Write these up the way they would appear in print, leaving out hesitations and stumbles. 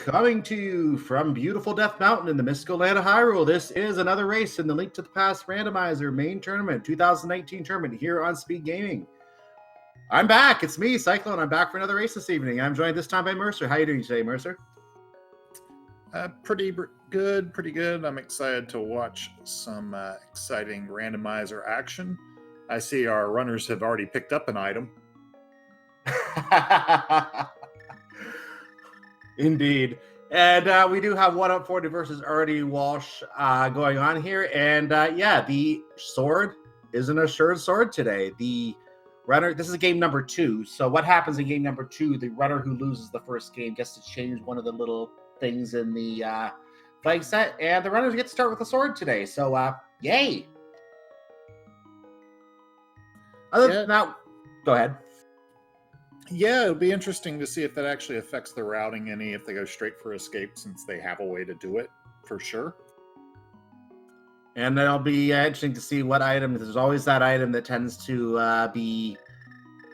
Coming to you from beautiful Death Mountain in the mystical land of Hyrule, this is another race in the Link to the Past Randomizer main tournament, 2019 tournament here on Speed Gaming. I'm back. It's me, Cyclone. I'm back for another race this evening. I'm joined this time by Mercer. How are you doing today, Mercer? Pretty good. I'm excited to watch some exciting randomizer action. I see our runners have already picked up an item. Indeed. And we do have Oneup40 versus rdwalshv going on here. And yeah, the sword is an assured sword today. The runner, this is game number 2. So what happens in game number 2? The runner who loses the first game gets to change one of the little things in the flag set. And the runners get to start with the sword today. So yay. Other than that, go ahead. Yeah, it'll be interesting to see if that actually affects the routing any, if they go straight for escape, since they have a way to do it, for sure. And then it'll be interesting to see what item. There's always that item that tends to be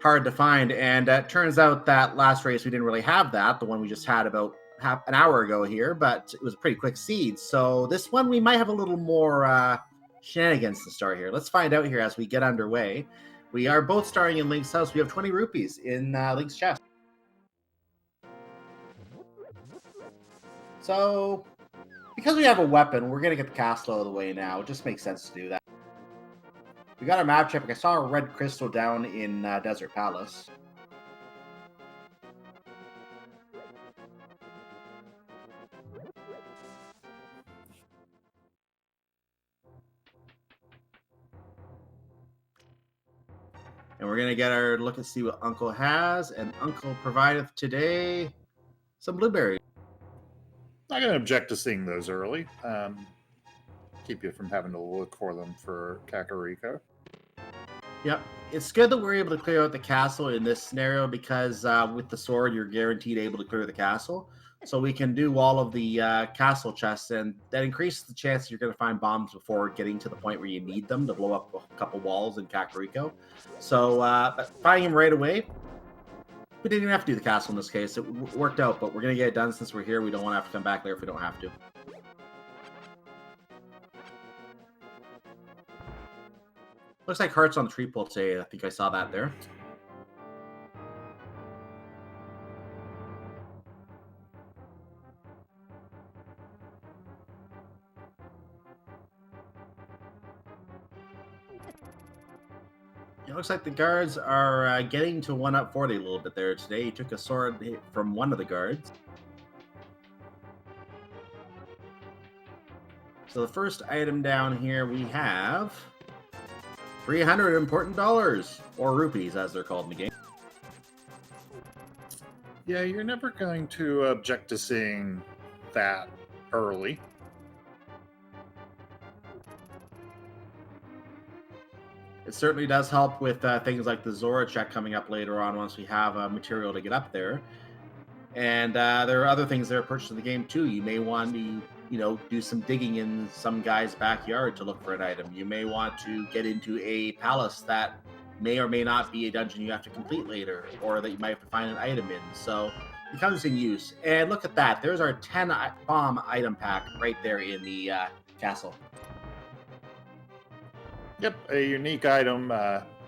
hard to find. And it turns out that last race we didn't really have that, the one we just had about half an hour ago here, but it was a pretty quick seed. So this one we might have a little more shenanigans to start here. Let's find out here as we get underway. We are both starting in Link's house. We have 20 rupees in Link's chest. So, because we have a weapon, we're going to get the castle out of the way now. It just makes sense to do that. We got our map check. I saw a red crystal down in Desert Palace. And we're going to get our look and see what Uncle has. And Uncle provided today some blueberries. Not going to object to seeing those early. Keep you from having to look for them for Kakariko. Yep. It's good that we're able to clear out the castle in this scenario because with the sword, you're guaranteed able to clear the castle. So we can do all of the castle chests, and that increases the chance you're going to find bombs before getting to the point where you need them to blow up a couple walls in Kakariko. So but finding him right away, we didn't even have to do the castle in this case. It worked out, but we're going to get it done since we're here. We don't want to have to come back there if we don't have to. Looks like hearts on the tree pole today. I think I saw that there. It looks like the guards are getting to Oneup40 a little bit there today. He took a sword from one of the guards. So the first item down here we have 300 important dollars, or rupees as they're called in the game. Yeah, you're never going to object to seeing that early. It certainly does help with things like the Zora check coming up later on once we have material to get up there. And there are other things that are purchased in the game too. You may want to, do some digging in some guy's backyard to look for an item. You may want to get into a palace that may or may not be a dungeon you have to complete later, or that you might have to find an item in. So it comes in use. And look at that. There's our 10 bomb item pack right there in the castle. Yep, a unique item.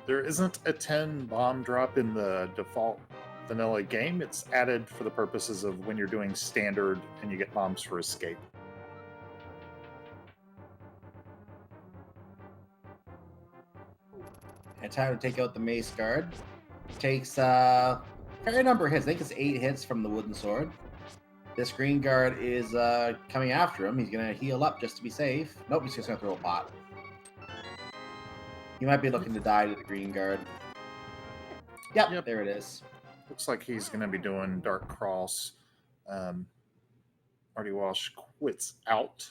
There isn't a 10 bomb drop in the default vanilla game. It's added for the purposes of when you're doing standard and you get bombs for escape. And time to take out the mace guard. Takes a fair number of hits. I think it's 8 hits from the wooden sword. This green guard is coming after him. He's going to heal up just to be safe. Nope, he's just going to throw a pot. He might be looking to die to the green guard. Yep, there it is. Looks like he's going to be doing Dark Cross. rdwalshv quits out.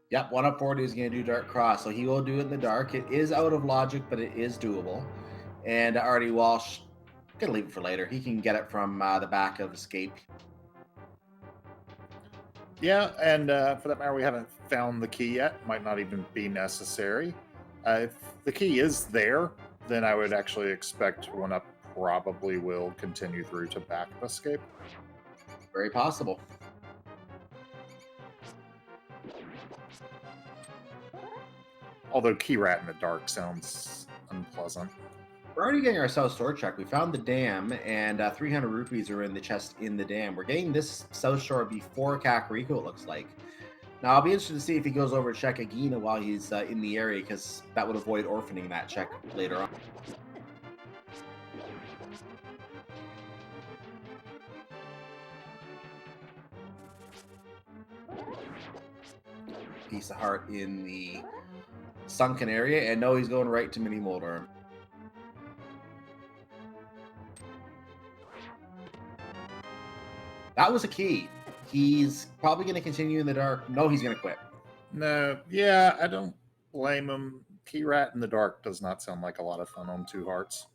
Yep, Oneup40 is going to do Dark Cross, so he will do it in the dark. It is out of logic, but it is doable. And rdwalshv, going to leave it for later. He can get it from the back of Escape. Yeah, and for that matter, we haven't found the key yet. Might not even be necessary. If the key is there, then I would actually expect Oneup probably will continue through to back of Escape. Very possible. Although Key Rat in the Dark sounds unpleasant. We're already getting our South Shore check. We found the dam, and 300 rupees are in the chest in the dam. We're getting this South Shore before Kakariko, it looks like. Now, I'll be interested to see if he goes over to check Agina while he's in the area, because that would avoid orphaning that check later on. Piece of heart in the sunken area, and no, he's going right to Mini Molder. That was a key. He's probably going to continue in the dark. No, he's going to quit. No, yeah, I don't blame him. Key Rat in the Dark does not sound like a lot of fun on 2 hearts.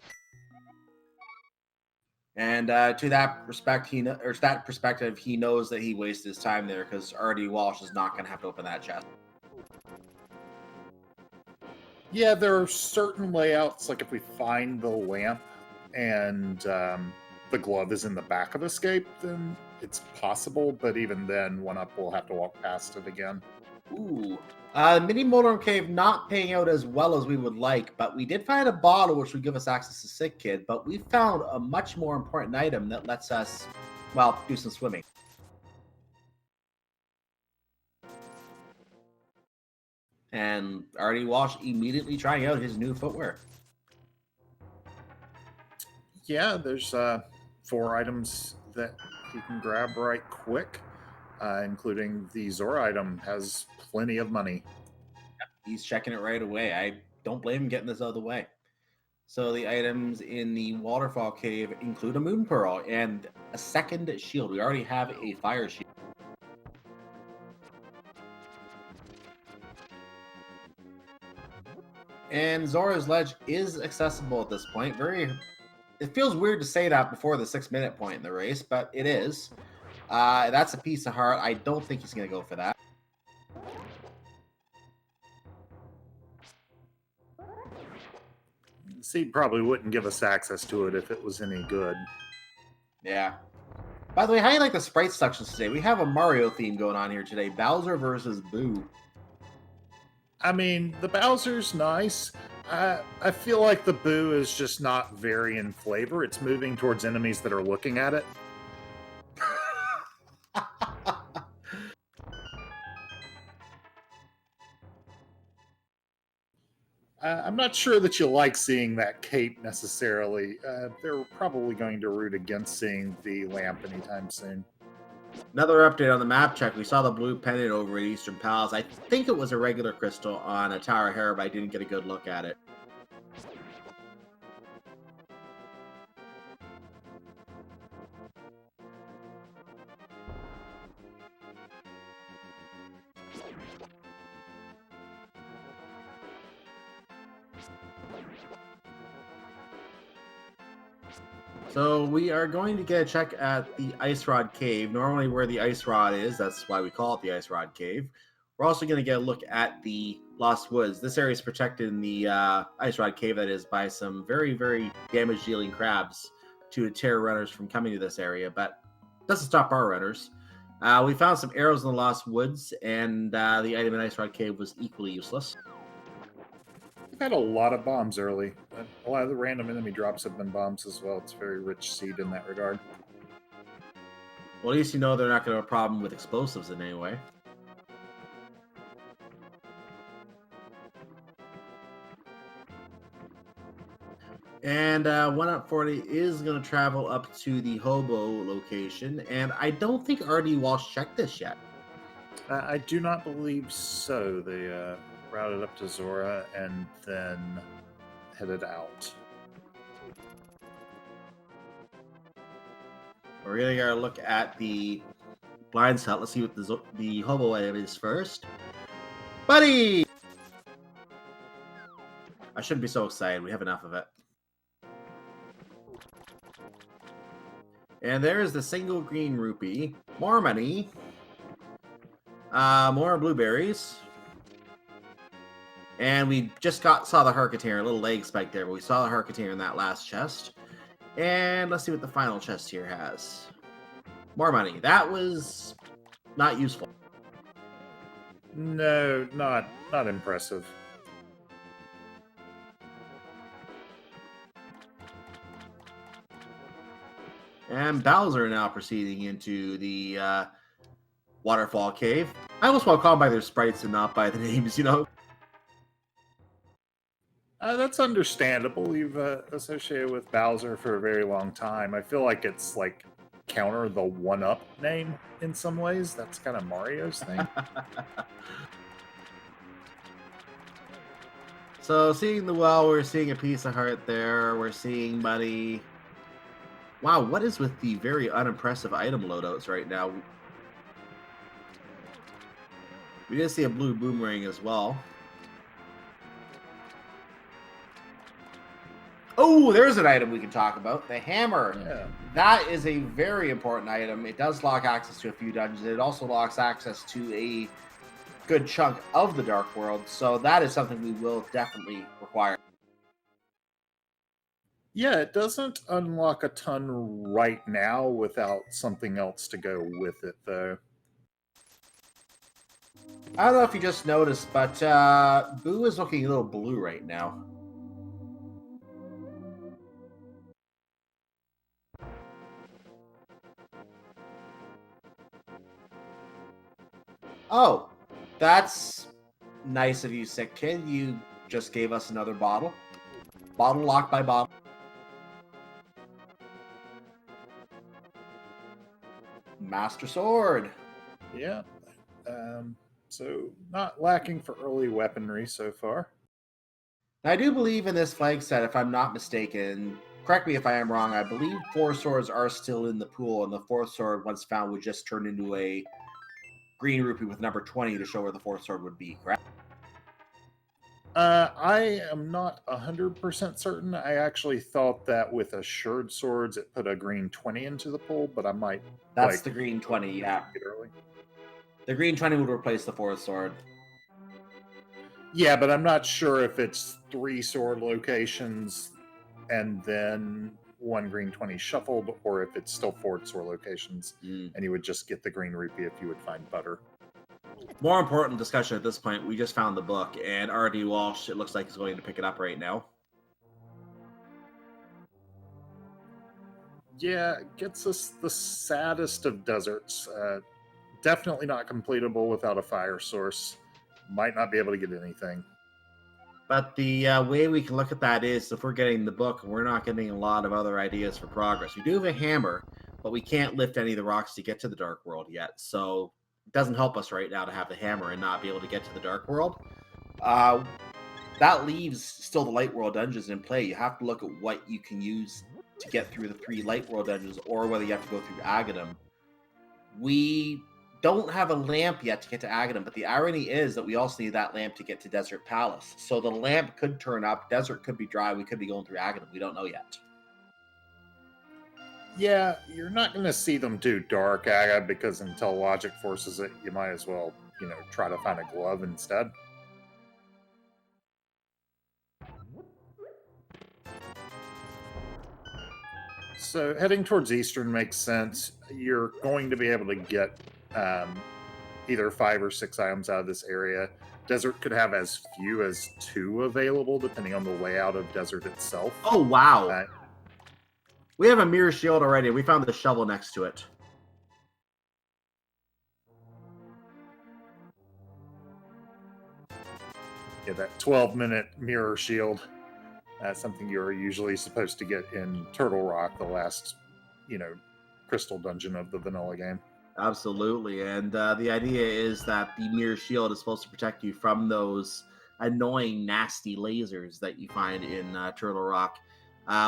And to that perspective, he knows that he wasted his time there because rdwalshv is not going to have to open that chest. Yeah, there are certain layouts, like if we find the lamp and the glove is in the back of Escape, then it's possible, but even then, Oneup will have to walk past it again. Ooh. Mini Molder Cave not paying out as well as we would like, but we did find a bottle which would give us access to Sick Kid, but we found a much more important item that lets us, well, do some swimming. And rdwalshv immediately trying out his new footwear. Yeah, there's 4 items that he can grab right quick, including the Zora item has plenty of money. He's checking it right away. I don't blame him getting this out of the way. So the items in the waterfall cave include a moon pearl and a second shield. We already have a fire shield. And Zora's Ledge is accessible at this point. It feels weird to say that before the 6-minute point in the race, but it is. That's a piece of heart. I don't think he's going to go for that. He probably wouldn't give us access to it if it was any good. Yeah. By the way, how do you like the sprite sections today? We have a Mario theme going on here today. Bowser versus Boo. I mean, the Bowser's nice. I feel like the Boo is just not very in flavor. It's moving towards enemies that are looking at it. I'm not sure that you like seeing that cape necessarily. They're probably going to root against seeing the lamp anytime soon. Another update on the map check. We saw the blue pennant over at Eastern Palace. I think it was a regular crystal on a Tower of Hera, but I didn't get a good look at it. So we are going to get a check at the Ice Rod Cave. Normally where the Ice Rod is, that's why we call it the Ice Rod Cave. We're also going to get a look at the Lost Woods. This area is protected in the Ice Rod Cave, that is, by some very, very damage-dealing crabs to deter runners from coming to this area, but it doesn't stop our runners. We found some arrows in the Lost Woods, and the item in Ice Rod Cave was equally useless. We've had a lot of bombs early. A lot of the random enemy drops have been bombs as well. It's a very rich seed in that regard. Well, at least you know they're not going to have a problem with explosives in any way. And Oneup40 is going to travel up to the Hobo location, and I don't think rdwalshv checked this yet. I do not believe so. They routed up to Zora and then headed out. We're going to get a look at the blind hut. Let's see what the Hobo item is first. Buddy! I shouldn't be so excited. We have enough of it. And there's the single green rupee. More money. More blueberries. And we just saw the Harketeer, a little leg spike there, but we saw the Harketeer in that last chest. And let's see what the final chest here has. More money. That was not useful. No, not impressive. And Bowser now proceeding into the waterfall cave. I almost want to call them by their sprites and not by the names, you know? That's understandable. You've associated with Bowser for a very long time. I feel like it's like counter the 1-up name in some ways. That's kind of Mario's thing. So seeing the well, we're seeing a piece of heart there. We're seeing money. Wow, what is with the very unimpressive item loadouts right now? We did see a blue boomerang as well. Oh, there's an item we can talk about. The hammer. Yeah. That is a very important item. It does lock access to a few dungeons. It also locks access to a good chunk of the Dark World. So that is something we will definitely require. Yeah, it doesn't unlock a ton right now without something else to go with it, though. I don't know if you just noticed, but Boo is looking a little blue right now. Oh, that's nice of you, Sick Kid. You just gave us another bottle. Bottle locked by bottle. Master Sword. Yeah. So not lacking for early weaponry so far. I do believe in this flag set, if I'm not mistaken. Correct me if I am wrong. I believe 4 swords are still in the pool, and the 4th sword, once found, would just turn into a green rupee with number 20 to show where the 4th sword would be, correct? I am not 100% certain. I actually thought that with assured swords, it put a green 20 into the pool, but I might. That's the green 20, yeah. Early. The green 20 would replace the 4th sword. Yeah, but I'm not sure if it's 3 sword locations and then 1 green 20 shuffled, or if it's still 4 sword locations, and you would just get the green rupee if you would find butter. More important discussion at this point, we just found the book, and rdwalshv, it looks like, is going to pick it up right now. Yeah, it gets us the saddest of deserts. Definitely not completable without a fire source. Might not be able to get anything. But the way we can look at that is, if we're getting the book, we're not getting a lot of other ideas for progress. We do have a hammer, but we can't lift any of the rocks to get to the Dark World yet. So it doesn't help us right now to have the hammer and not be able to get to the Dark World. That leaves still the Light World dungeons in play. You have to look at what you can use to get through the 3 Light World dungeons, or whether you have to go through Aghanim. We don't have a lamp yet to get to Aghanim, but the irony is that we also need that lamp to get to Desert Palace. So the lamp could turn up, desert could be dry, we could be going through Aghanim. We don't know yet. Yeah, you're not going to see them do Dark Aga because until logic forces it, you might as well, try to find a glove instead. So heading towards Eastern makes sense. You're going to be able to get either 5 or 6 items out of this area. Desert could have as few as 2 available, depending on the layout of Desert itself. Oh, wow. We have a mirror shield already. We found the shovel next to it. Yeah, that 12-minute mirror shield. That's something you're usually supposed to get in Turtle Rock, the last, crystal dungeon of the vanilla game. Absolutely. And the idea is that the mirror shield is supposed to protect you from those annoying, nasty lasers that you find in Turtle Rock,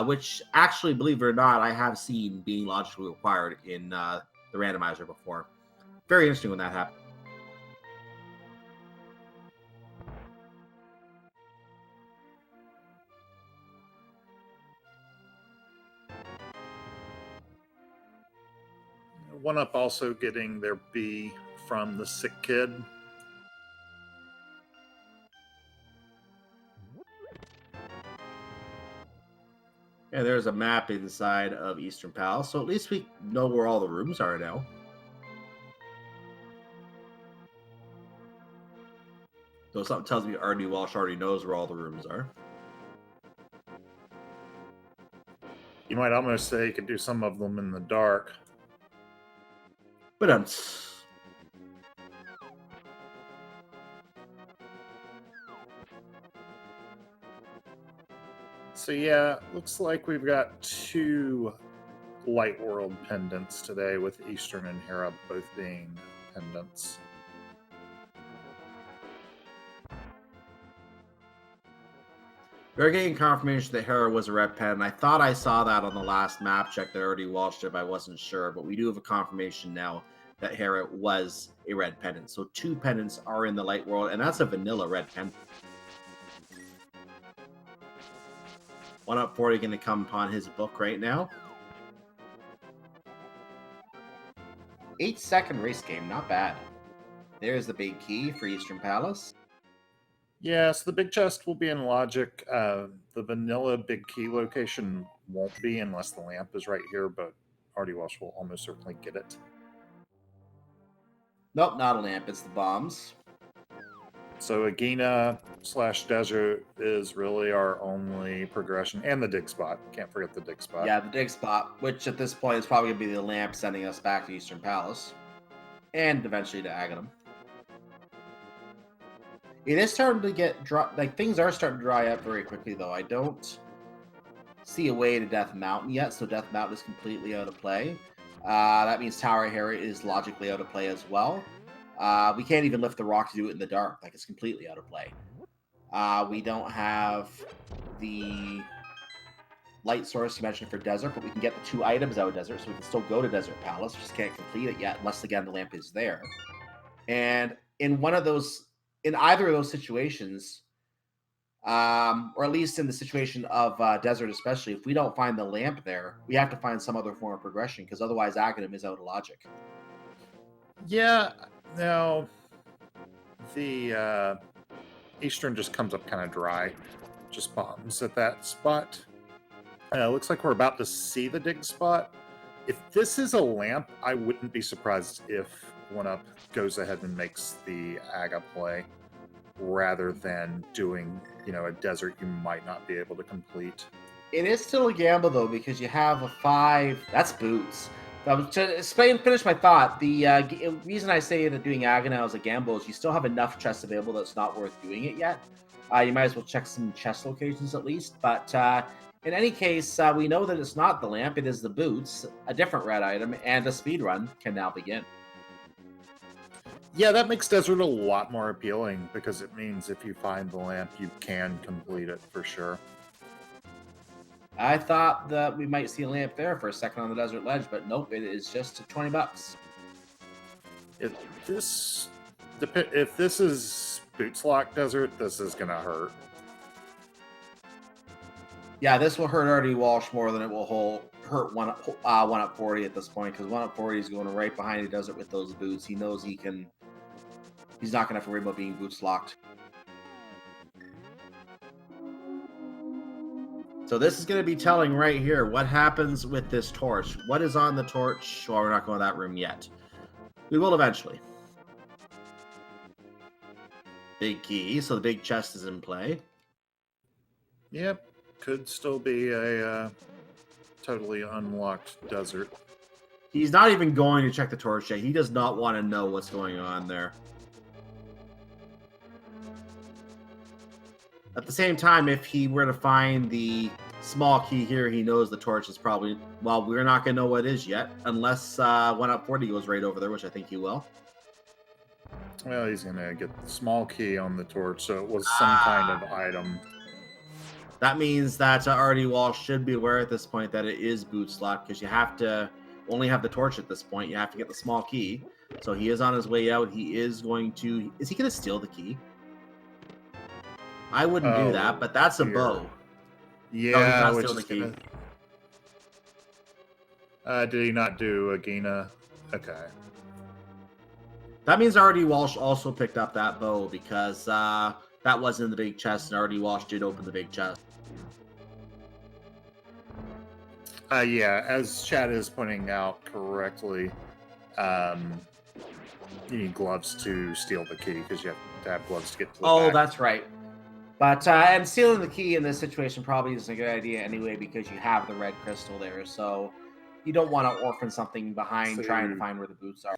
which actually, believe it or not, I have seen being logically required in the randomizer before. Very interesting when that happened. Oneup also getting their B from the Sick Kid. And there's a map inside of Eastern Palace, so at least we know where all the rooms are now. So something tells me rdwalshv already knows where all the rooms are. You might almost say you could do some of them in the dark. But So yeah, looks like we've got 2 Light World pendants today, with Eastern and Hera both being pendants. we're getting confirmation that Hera was a red pen. I thought I saw that on the last map check that rdwalshv. I wasn't sure, but we do have a confirmation now that Hera was a red pendant. So 2 pendants are in the Light World, and that's a vanilla red pendant. Oneup40 going to come upon his book right now. 8-second race game, not bad. There's the big key for Eastern Palace. Yeah, so the big chest will be in Logic. The vanilla big key location won't be unless the lamp is right here, but rdwalshv will almost certainly get it. Nope, not a lamp, it's the bombs. So Agena/Desert is really our only progression, and the dig spot. Can't forget the dig spot. Yeah, the dig spot, which at this point is probably going to be the lamp sending us back to Eastern Palace. And eventually to Aghanim. It is starting to get dry. Like, things are starting to dry up very quickly, though. I don't see a way to Death Mountain yet, so Death Mountain is completely out of play. That means Tower Hera is logically out of play as well. We can't even lift the rock to do it in the dark. Like, it's completely out of play. We don't have the light source you mentioned for Desert, but we can get the 2 items out of Desert, so we can still go to Desert Palace. We just can't complete it yet, unless, again, the lamp is there. And in either of those situations, or at least in the situation of Desert especially, if we don't find the lamp there, we have to find some other form of progression, because otherwise Aghanim is out of logic. Yeah, now the Eastern just comes up kind of dry, just bombs at that spot. Looks like we're about to see the dig spot. If this is a lamp, I wouldn't be surprised if Oneup goes ahead and makes the Aga play, rather than doing, a Desert you might not be able to complete. It is still a gamble, though, because you have a 5. That's boots. To finish my thought, the reason I say that doing Aghanim as a gamble is you still have enough chests available that's not worth doing it yet. You might as well check some chest locations at least. But in any case, we know that it's not the lamp, it is the boots, a different red item, and a speed run can now begin. Yeah, that makes Desert a lot more appealing, because it means if you find the lamp, you can complete it for sure. I thought that we might see a lamp there for a second on the Desert Ledge, but nope, it is just $20. If this is Boots Lock Desert, this is gonna hurt. Yeah, this will hurt rdwalshv more than it will hurt Oneup40 at this point, because Oneup40 is going right behind the Desert with those boots. He knows he's not going to have to worry about being boots locked. So this is going to be telling right here what happens with this torch. What is on the torch? Well, we're not going to that room yet. We will eventually. Big key, so the big chest is in play. Yep, could still be a totally unlocked Desert. He's not even going to check the torch yet. He does not want to know what's going on there. At the same time, if he were to find the small key here, he knows the torch is probably... Well, we're not going to know what it is yet, unless Oneup40 goes right over there, which I think he will. Well, he's going to get the small key on the torch, so it was some kind of item. That means that rdwalshv should be aware at this point that it is boots locked, because you have to only have the torch at this point. You have to get the small key. So he is on his way out. He is going to... Is he going to steal the key? I wouldn't do that, but that's a bow. Yeah, no, which is gonna... Did he not do Agena? Okay. That means rdwalshv also picked up that bow, because that was in the big chest, and rdwalshv did open the big chest. Yeah, as Chad is pointing out correctly, you need gloves to steal the key because you have to have gloves to get to the Oh, back. that's right. But and stealing the key in this situation probably isn't a good idea anyway because you have the red crystal there, so you don't want to orphan something behind trying to So find where the boots are.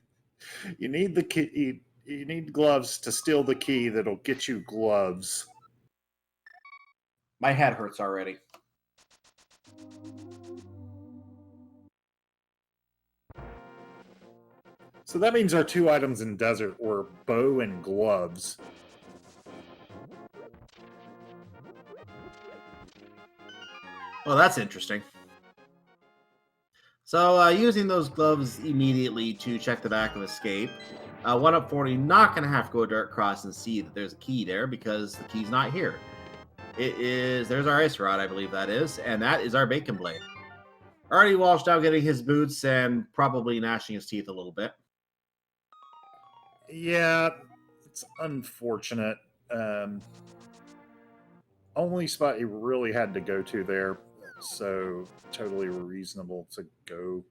you need the key. You need gloves to steal the key that'll get you gloves. My head hurts already. So that means our 2 items in desert were bow and gloves. Well, that's interesting. So using those gloves immediately to check the back of escape, Oneup40 not going to have to go dirt cross and see that there's a key there because the key's not here. There's our ice rod, I believe that is, and that is our bacon blade. rdwalshv now getting his boots and probably gnashing his teeth a little bit. Yeah, it's unfortunate. Only spot you really had to go to there, so totally reasonable to go.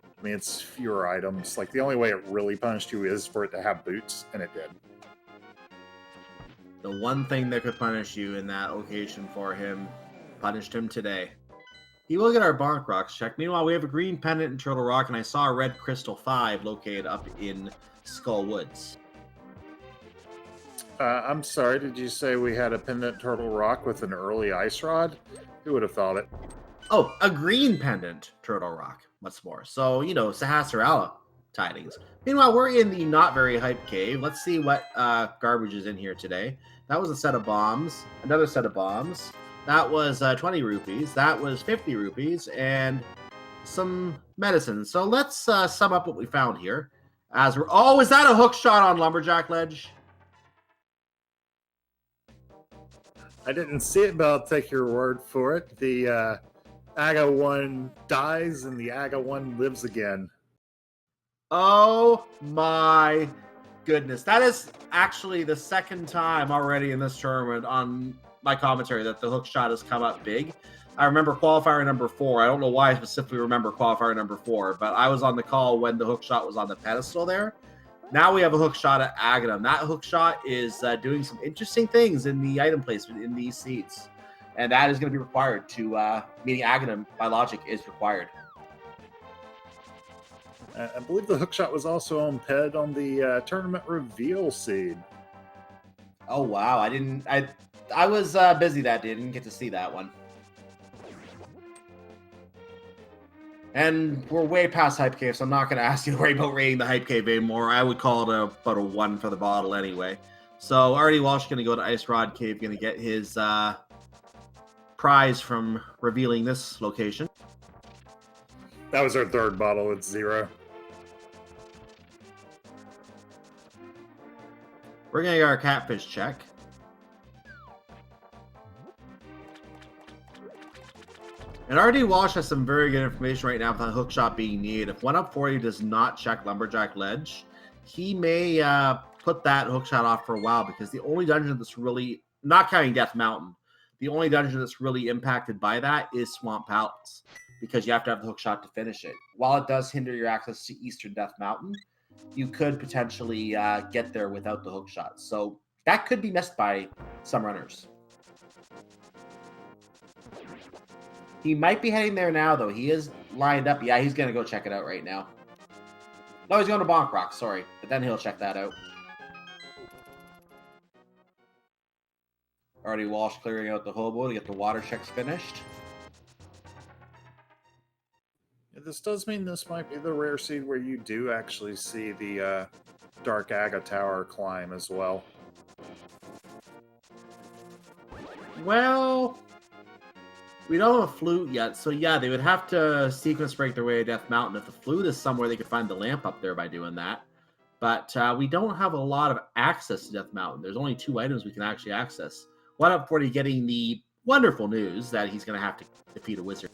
I mean, it's fewer items. Like, the only way it really punished you is for it to have boots, and it did. The one thing that could punish you in that location for him punished him today. He will get our Bonk Rocks checked. Meanwhile, we have a green pendant in Turtle Rock, and I saw a red Crystal 5 located up in Skull Woods. I'm sorry, did you say we had a pendant Turtle Rock with an early ice rod? Who would have thought it? Oh, a green pendant Turtle Rock. What's more? So, Sahasrara tidings. Meanwhile, we're in the not very hype cave. Let's see what garbage is in here today. That was a set of bombs. Another set of bombs. That was 20 rupees. That was 50 rupees. And some medicine. So let's sum up what we found here. Oh, is that a hook shot on Lumberjack Ledge? I didn't see it, but I'll take your word for it. The Aga 1 dies and the Aga 1 lives again. Oh my goodness. That is actually the second time already in this tournament on my commentary that the hook shot has come up big. I remember qualifier number 4. I don't know why I specifically remember qualifier number 4, but I was on the call when the hook shot was on the pedestal there. Now we have a hook shot at Aghanim. That hook shot is doing some interesting things in the item placement in these seats. And that is going to be required to, meaning Aghanim, by logic, is required. I believe the hookshot was also on PED on the tournament reveal seed. Oh, wow. I was busy that day. I didn't get to see that one. And we're way past Hype Cave, so I'm not going to ask you to worry about rating the Hype Cave anymore. I would call it about a 1 for the bottle anyway. So rdwalshv going to go to Ice Rod Cave, going to get his prize from revealing this location. That was our 3rd bottle. It's 0. We're going to get our catfish check. And rdwalshv has some very good information right now with that hookshot being needed. If Oneup40 does not check Lumberjack Ledge, he may put that hookshot off for a while because the only dungeon that's really, not counting Death Mountain, the only dungeon that's really impacted by that is Swamp Palace because you have to have the hookshot to finish it. While it does hinder your access to Eastern Death Mountain, you could potentially get there without the hookshot. So that could be missed by some runners. He might be heading there now, though. He is lined up. Yeah, he's going to go check it out right now. No, he's going to Bonk Rock, sorry. But then he'll check that out. rdwalshv clearing out the hobo to get the water checks finished. Yeah, this does mean this might be the rare seed where you do actually see the Dark Aga Tower climb as well. Well, we don't have a flute yet, so yeah, they would have to sequence break their way to Death Mountain. If the flute is somewhere, they could find the lamp up there by doing that. But we don't have a lot of access to Death Mountain. There's only 2 items we can actually access. Oneup40 getting the wonderful news that he's going to have to defeat a wizard.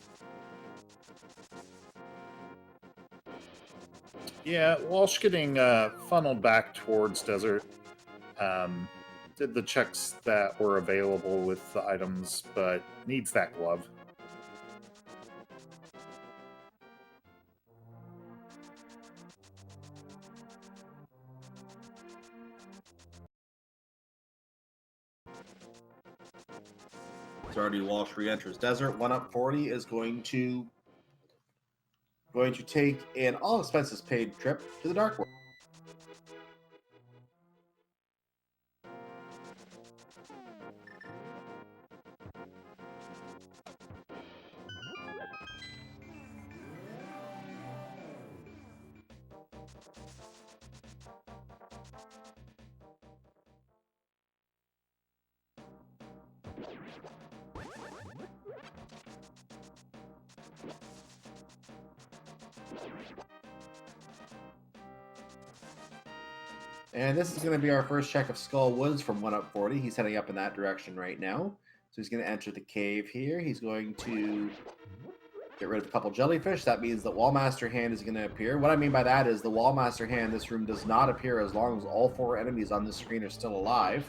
Yeah, Walsh getting funneled back towards desert. Did the checks that were available with the items, but needs that glove. So rdwalshv re-enters desert. Oneup40 is going to take an all expenses paid trip to the Dark World. And this is going to be our first check of Skull Woods from Oneup40. He's heading up in that direction right now. So he's going to enter the cave here. He's going to get rid of a couple jellyfish. That means the Wallmaster hand is going to appear. What I mean by that is the Wallmaster hand in this room does not appear as long as all 4 enemies on this screen are still alive.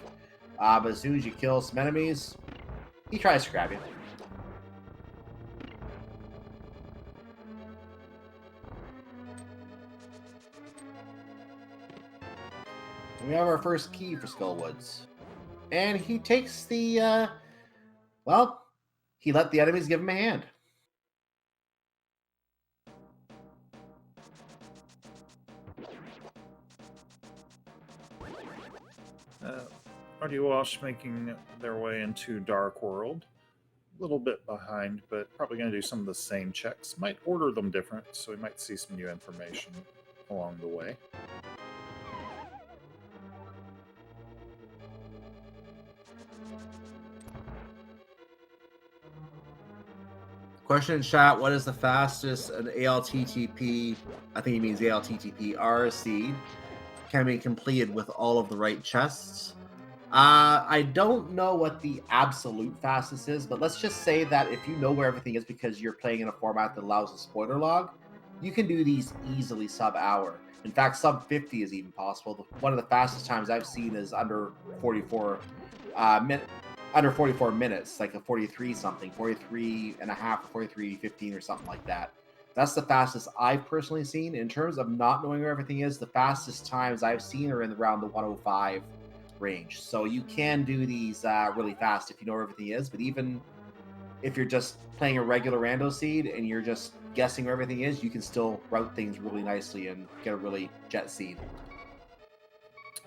But as soon as you kill some enemies, he tries to grab you. We have our first key for Skullwoods. And he takes the, well, he let the enemies give him a hand. rdwalshv making their way into Dark World. A little bit behind, but probably going to do some of the same checks. Might order them different, so we might see some new information along the way. Question in chat, what is the fastest an ALTTP, I think he means ALTTPR seed, can be completed with all of the right chests? I don't know what the absolute fastest is, but let's just say that if you know where everything is because you're playing in a format that allows a spoiler log, you can do these easily sub-hour. In fact, sub-50 is even possible. One of the fastest times I've seen is under 44 minutes, like a 43 something, 43 and a half, 43:15 or something like that. That's the fastest I've personally seen. In terms of not knowing where everything is, the fastest times I've seen are in around the 105 range. So you can do these really fast if you know where everything is, but even if you're just playing a regular rando seed and you're just guessing where everything is, you can still route things really nicely and get a really jet seed.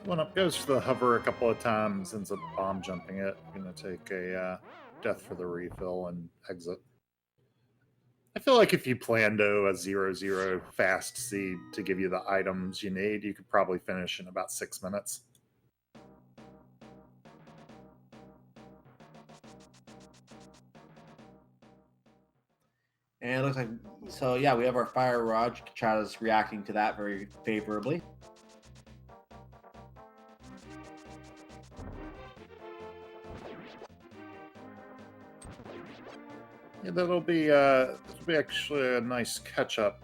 Oneup goes for the hover a couple of times, ends up bomb jumping it. Going to take a death for the refill and exit. I feel like if you planned a 0-0 fast seed to give you the items you need, you could probably finish in about 6 minutes. And it looks like, so yeah, we have our fire rod. Kachada's reacting to that very favorably. Yeah, that'll be actually a nice catch-up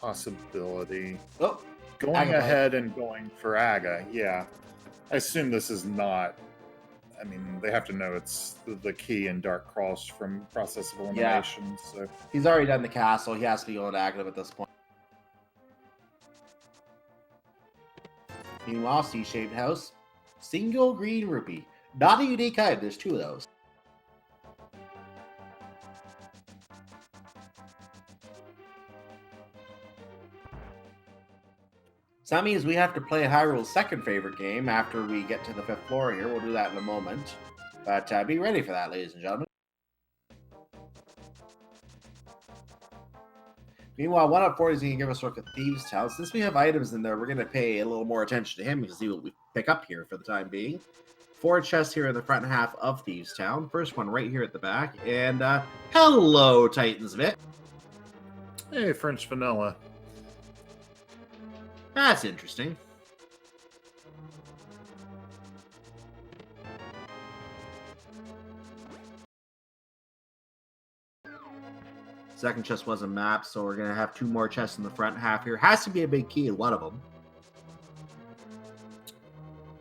possibility. Oh, going Aga ahead and going for Aga, yeah. I assume this is not. I mean, they have to know it's the key in Dark Cross from process of elimination. So he's already done the castle. He has to be going to active at this point. Meanwhile, C-shaped house, single green rupee. Not a unique item. There's 2 of those. So that means we have to play Hyrule's second favorite game after we get to the 5th floor here. We'll do that in a moment. But be ready for that, ladies and gentlemen. Meanwhile, Oneup40 is going to give us a look at Thieves' Town. Since we have items in there, we're going to pay a little more attention to him and see what we pick up here for the time being. 4 chests here in the front half of Thieves' Town. First one right here at the back. And hello, Titans Vic. hey, French vanilla. That's interesting. Second chest was a map, so we're going to have 2 more chests in the front half here. Has to be a big key in one of them.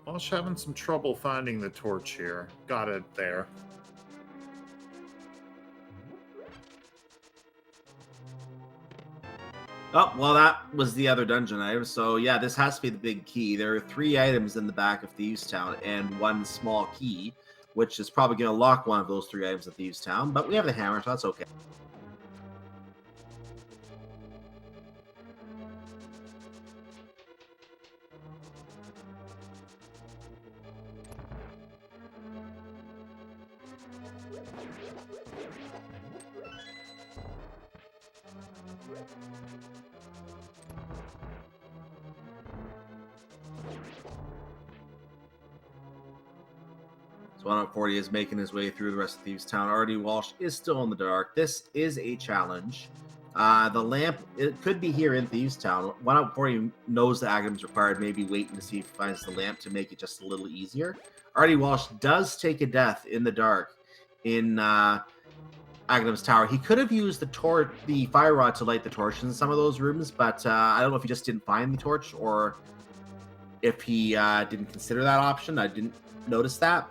Walsh having some trouble finding the torch here. Got it there. Oh, well, that was the other dungeon item. So, yeah, this has to be the big key. There are 3 items in the back of Thieves' Town and 1 small key. which is probably going to lock one of those 3 items at Thieves Town, but we have the hammer, so that's okay. So Oneup40 is making his way through the rest of Thieves Town. rdwalshv is still in the dark. This is a challenge. The lamp, it could be here in Thieves Town. Oneup40 knows the items required, maybe waiting to see if he finds the lamp to make it just a little easier. rdwalshv does take a death in the dark in Aghanim's Tower. He could have used the fire rod to light the torch in some of those rooms, but I don't know if he just didn't find the torch or if he didn't consider that option. I didn't notice that.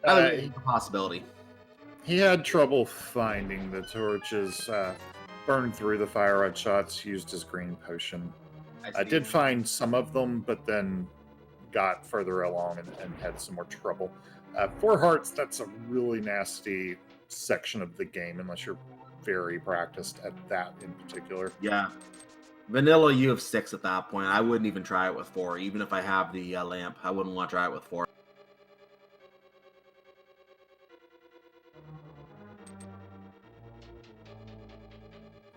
A possibility. He had trouble finding the torches. Burned through the fire rod shots, used his green potion. I did find some of them, but then got further along and had some more trouble. 4 hearts, that's a really nasty section of the game, unless you're very practiced at that in particular. Yeah. Vanilla, you have 6 at that point. I wouldn't even try it with 4. Even if I have the lamp, I wouldn't want to try it with 4.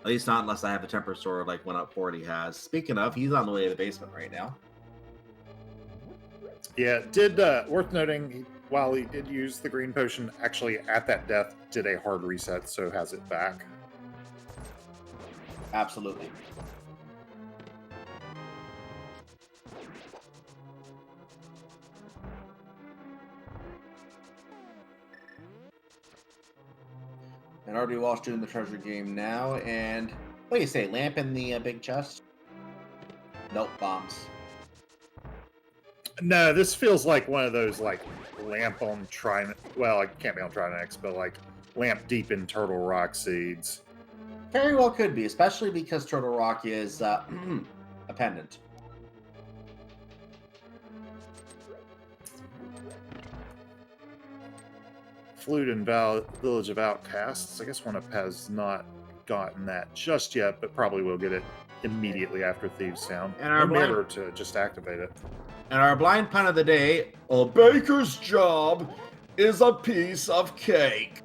At least not unless I have the temper sword like Oneup40 has. Speaking of, he's on the way to the basement right now. Yeah, worth noting, while he did use the green potion, actually at that death did a hard reset, so has it back. Absolutely. And rdwalshv doing the treasure game now. And what do you say? Lamp in the big chest? Nope, bombs. No, this feels like one of those like lamp on Trident. Well, it can't be on Trident X, but like lamp deep in Turtle Rock seeds. Very well could be, especially because Turtle Rock is a pendant. Flute and Village of Outcasts. I guess Oneup has not gotten that just yet, but probably will get it immediately after Thieves Town. And our Remember to just activate it. And our blind pun of the day: a baker's job is a piece of cake.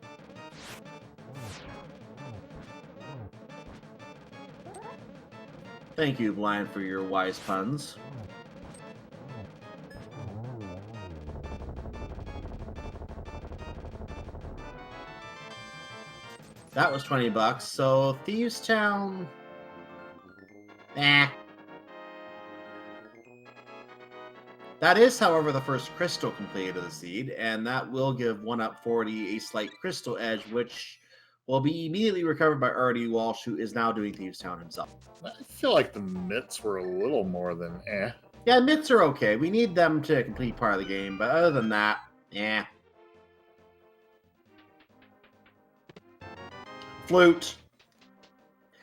Thank you, Blind, for your wise puns. That was $20. So Thieves Town. That is, however, the first crystal completed of the seed, and that will give Oneup40 a slight crystal edge, which will be immediately recovered by rdwalshv, who is now doing Thieves Town himself. I feel like the mitts were a little more than eh. Yeah, mitts are okay. We need them to complete part of the game, but other than that, Flute.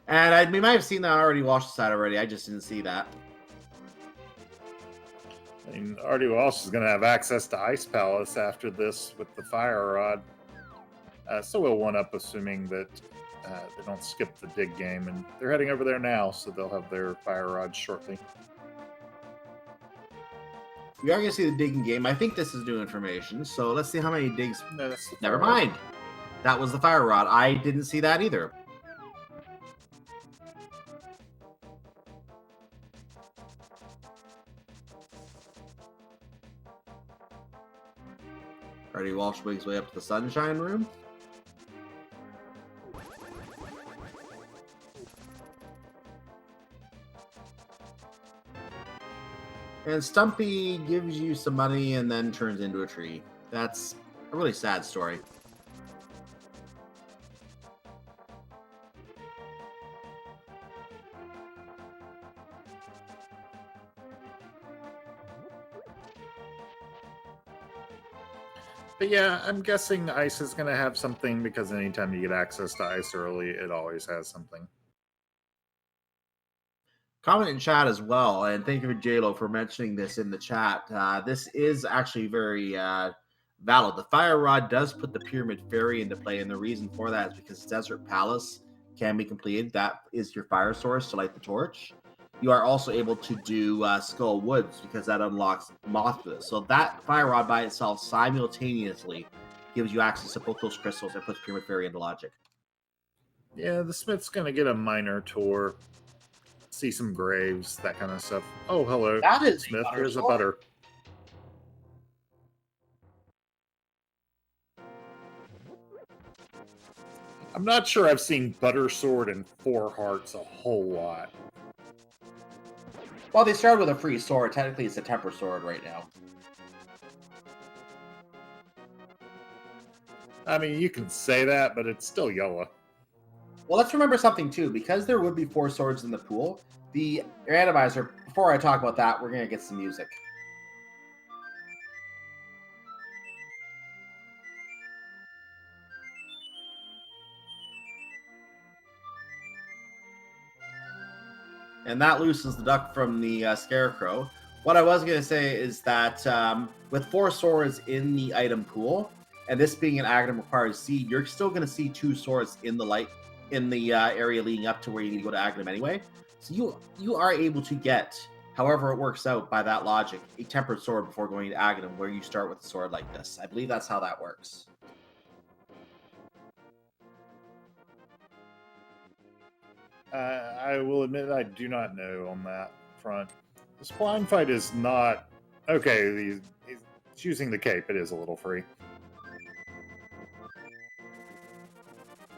And we might have seen that rdwalshv side already. I just didn't see that. I mean, rdwalshv is going to have access to Ice Palace after this with the fire rod. So we'll Oneup, assuming that they don't skip the dig game, and they're heading over there now, so they'll have their fire rods shortly. We are going to see the digging game. I think this is new information, so let's see how many digs. No, that's the Never fire rod. mind. That was the fire rod. I didn't see that either. rdwalshv makes his way up to the sunshine room. And Stumpy gives you some money and then turns into a tree. That's a really sad story. But yeah, I'm guessing Ice is going to have something, because anytime you get access to Ice early, it always has something. Comment in chat as well, and thank you for JLo for mentioning this in the chat. This is actually very Valid. The Fire Rod does put the Pyramid Fairy into play, and the reason for that is because Desert Palace can be completed. That is your fire source to light the torch. You are also able to do Skull Woods because that unlocks Mothra. So that Fire Rod by itself simultaneously gives you access to both those crystals and puts Pyramid Fairy into logic. Yeah, the Smith's going to get a minor tour, see some graves, that kind of stuff. Oh, hello, That is Smith. butter Here's a sword. butter. I'm not sure I've seen Butter Sword and 4 Hearts a whole lot. Well, they started with a free sword. Technically, it's a temper sword right now. I mean, you can say that, but it's still yellow. Well, let's remember something, too. Because there would be 4 swords in the pool, the randomizer, before I talk about that, we're going to get some music. And that loosens the duck from the scarecrow. What I was going to say is that with 4 swords in the item pool, and this being an Aghanim required seed, you're still going to see 2 swords in the light in the area leading up to where you need to go to Aghanim anyway. So you are able to get, however it works out by that logic, a tempered sword before going to Aghanim, where you start with a sword like this. I believe that's how that works. I will admit I do not know on that front. This blind fight is not... Okay, he's using the cape. It is a little free.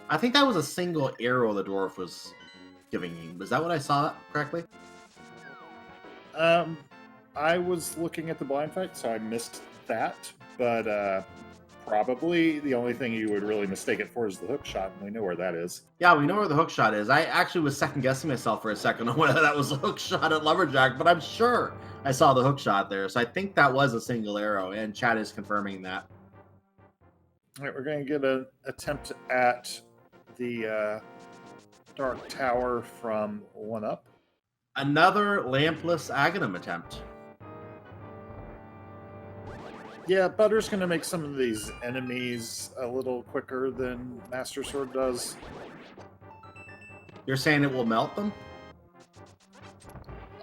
I think that was a single arrow the dwarf was giving you. Was that what I saw correctly? I was looking at the blind fight, so I missed that. But probably the only thing you would really mistake it for is the hook shot, and we know where that is. Yeah, we know where the hook shot is. I actually was second guessing myself for a second on whether that was a hook shot at Lumberjack, but I'm sure I saw the hook shot there. So I think that was a single arrow, and Chad is confirming that. All right, we're going to get an attempt at the Dark Tower from Oneup. Another lampless Aghanim attempt. Yeah, Butter's going to make some of these enemies a little quicker than Master Sword does. You're saying it will melt them?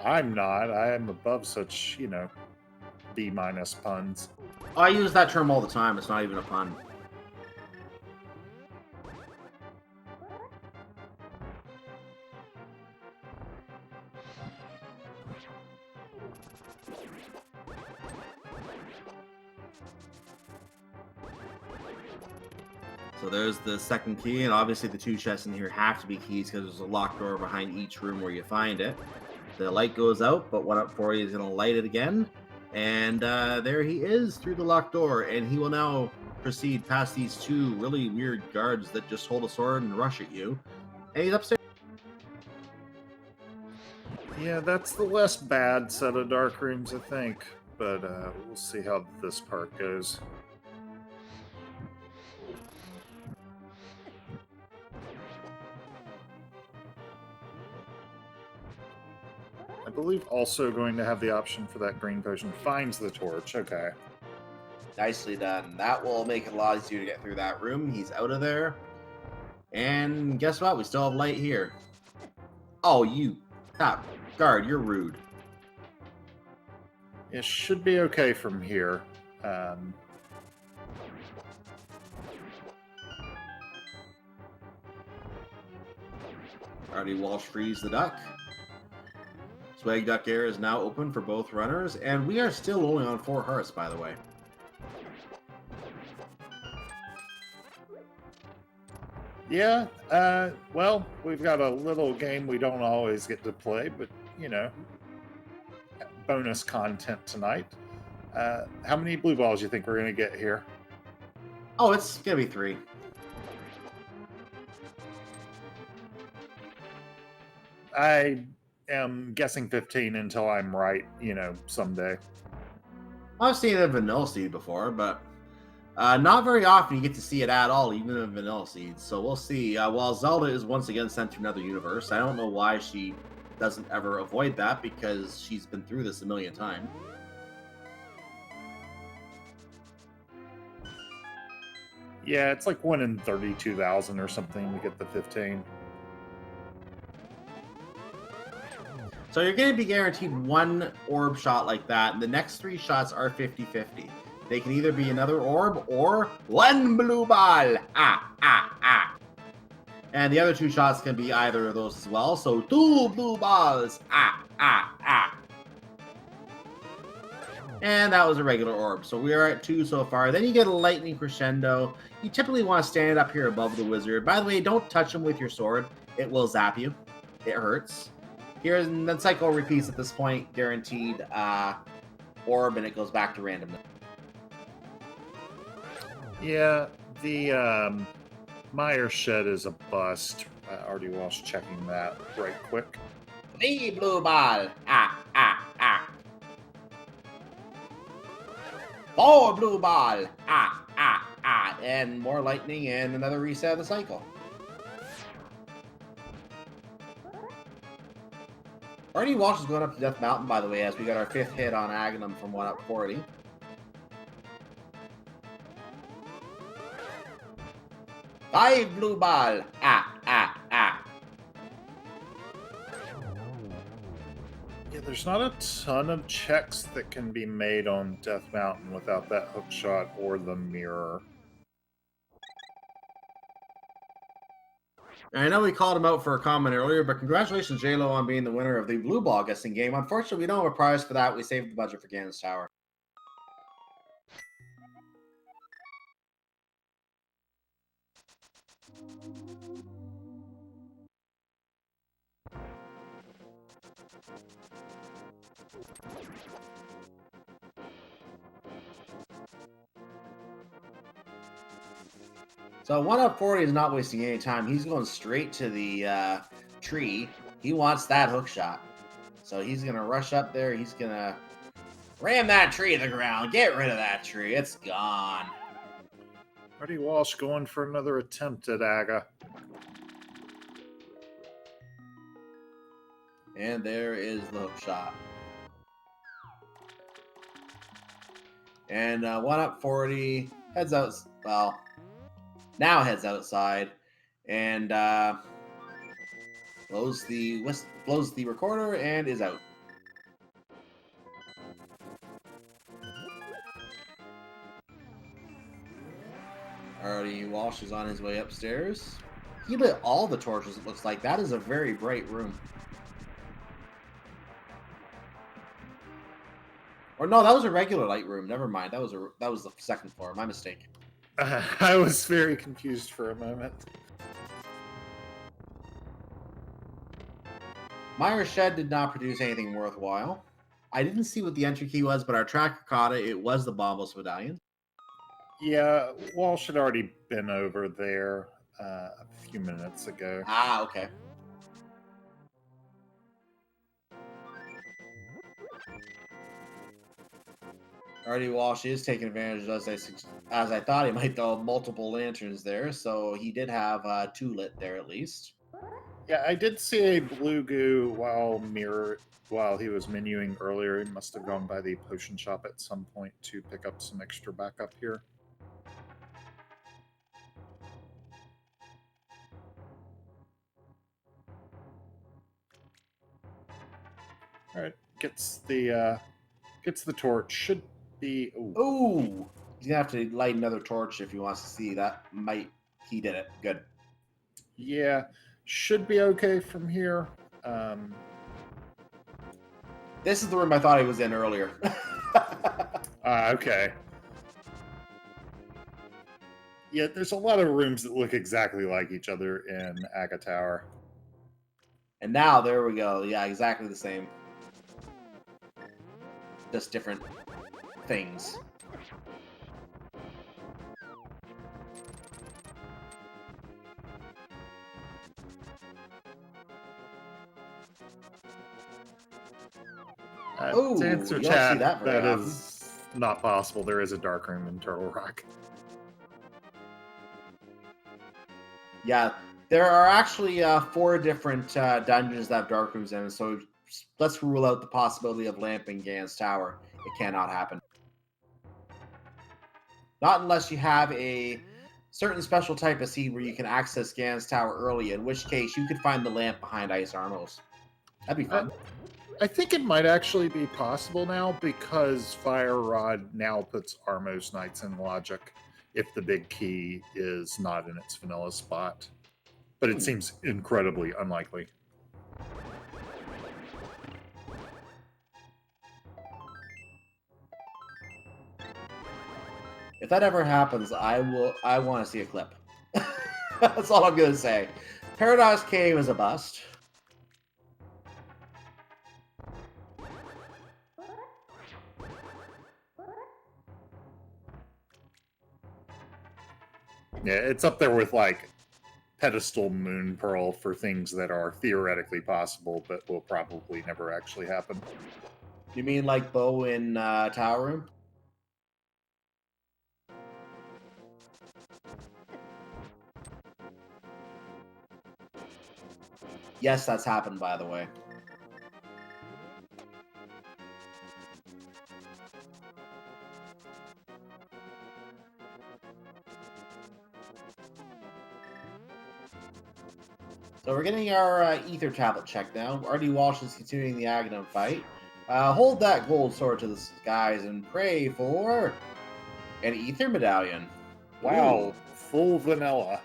I'm not. I am above such, B- puns. I use that term all the time. It's not even a pun. So there's the second key, and obviously the 2 chests in here have to be keys because there's a locked door behind each room where you find it. The light goes out, but Oneup40 is going to light it again. And there he is through the locked door, and he will now proceed past these 2 really weird guards that just hold a sword and rush at you. And he's upstairs. Yeah, that's the less bad set of dark rooms, I think. But we'll see how this part goes. I believe also going to have the option for that green potion. Finds the torch. Okay. Nicely done. That will make it a lot easier to get through that room. He's out of there. And guess what? We still have light here. Oh, you... Ah, guard, you're rude. It should be okay from here. rdwalshv frees the duck. Swag Duck Air is now open for both runners, and we are still only on 4 hearts, by the way. Yeah, well, we've got a little game we don't always get to play, but, bonus content tonight. How many blue balls do you think we're going to get here? Oh, it's going to be 3. I am guessing 15 until I'm right, someday. I've seen it in Vanilla Seed before, but not very often you get to see it at all, even in Vanilla Seed. So we'll see. While Zelda is once again sent to another universe, I don't know why she doesn't ever avoid that, because she's been through this a million times. Yeah, it's like 1 in 32,000 or something to get the 15. So you're going to be guaranteed one orb shot like that, and the next 3 shots are 50-50. They can either be another orb or one blue ball. And the other 2 shots can be either of those as well. So 2 blue balls. And that was a regular orb. So we are at 2 so far. Then you get a lightning crescendo. You typically want to stand up here above the wizard. By the way, don't touch him with your sword. It will zap you. It hurts. Here's the cycle repeats at this point. Guaranteed orb, and it goes back to randomness. Yeah, the Meyer shed is a bust. rdwalshv checking that right quick. 3 blue ball. 4 blue ball. And more lightning and another reset of the cycle. rdwalshv is going up to Death Mountain, by the way, as we got our 5th hit on Aghanim from Oneup40. Five blue ball. Yeah, there's not a ton of checks that can be made on Death Mountain without that hook shot or the mirror. I know we called him out for a comment earlier, but congratulations, J-Lo, on being the winner of the Blue Ball guessing game. Unfortunately, we don't have a prize for that. We saved the budget for Ganon's Tower. So Oneup40 is not wasting any time. He's going straight to the tree. He wants that hook shot. So he's going to rush up there. He's going to ram that tree to the ground. Get rid of that tree. It's gone. rdwalshv going for another attempt at Aga. And there is the hook shot. And Oneup40 heads out. Well, now heads outside and blows the recorder and is out. rdwalshv is on his way upstairs. He lit all the torches, it looks like. That is a very bright room. Or no, that was a regular light room. Never mind. That was the 2nd floor. My mistake. I was very confused for a moment. Meyer's shed did not produce anything worthwhile. I didn't see what the entry key was, but our tracker caught it. It was the Bombos Medallion. Yeah, Walsh had already been over there a few minutes ago. Ah, okay. rdwalshv is taking advantage, as I thought he might, though, multiple lanterns there, so he did have 2 lit there at least. Yeah, I did see a blue goo while he was menuing earlier. He must have gone by the potion shop at some point to pick up some extra backup here. All right, gets the torch. Should be. Ooh, he's gonna have to light another torch if he wants to see that. He did it. Good. Yeah, should be okay from here. This is the room I thought he was in earlier. Okay. Yeah, there's a lot of rooms that look exactly like each other in Aga Tower. And now, there we go. Yeah, exactly the same. Just different things. To answer you don't chat, see that very often. is not possible. There is a dark room in Turtle Rock. Yeah, there are actually 4 different dungeons that have dark rooms in, so let's rule out the possibility of lamping Ganon's Tower. It cannot happen. Not unless you have a certain special type of seed where you can access Gan's tower early, in which case you could find the lamp behind Ice Armos. That'd be fun. I think it might actually be possible now because Fire Rod now puts Armos Knights in logic if the big key is not in its vanilla spot. But it seems incredibly unlikely. If that ever happens, I want to see a clip. That's all I'm gonna say. Paradise Cave is a bust. Yeah, it's up there with like Pedestal Moon Pearl for things that are theoretically possible, but will probably never actually happen. You mean like Bo in Tower Room? Yes, that's happened, by the way. So we're getting our ether tablet check now. rdwalshv is continuing the Aghanim fight. Hold that gold sword to the skies and pray for an ether medallion. Wow, Ooh. full vanilla.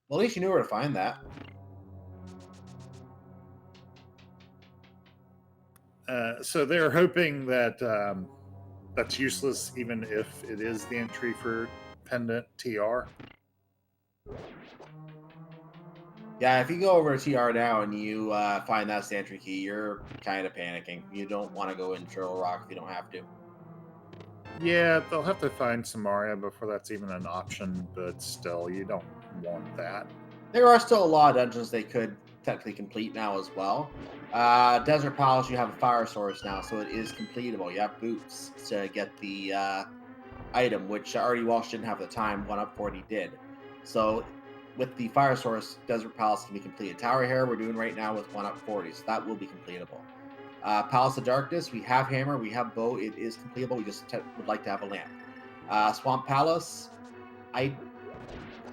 Well, at least you knew where to find that. So they're hoping that that's useless, even if it is the entry for Pendant TR. Yeah, if you go over to TR now and you find that entry key, you're kind of panicking. You don't want to go in Turtle Rock if you don't have to. Yeah, they'll have to find Samaria before that's even an option, but still, you don't want that. There are still a lot of dungeons they could technically complete now as well. Desert Palace, you have a fire source now, so it is completable. You have boots to get the item, which rdwalshv didn't have at the time. Oneup40 did. So with the fire source, Desert Palace can be completed. Tower Hair we're doing right now with Oneup40, so that will be completable. Palace of Darkness, we have Hammer, we have Bow. It is completable. We just would like to have a lamp. Swamp Palace,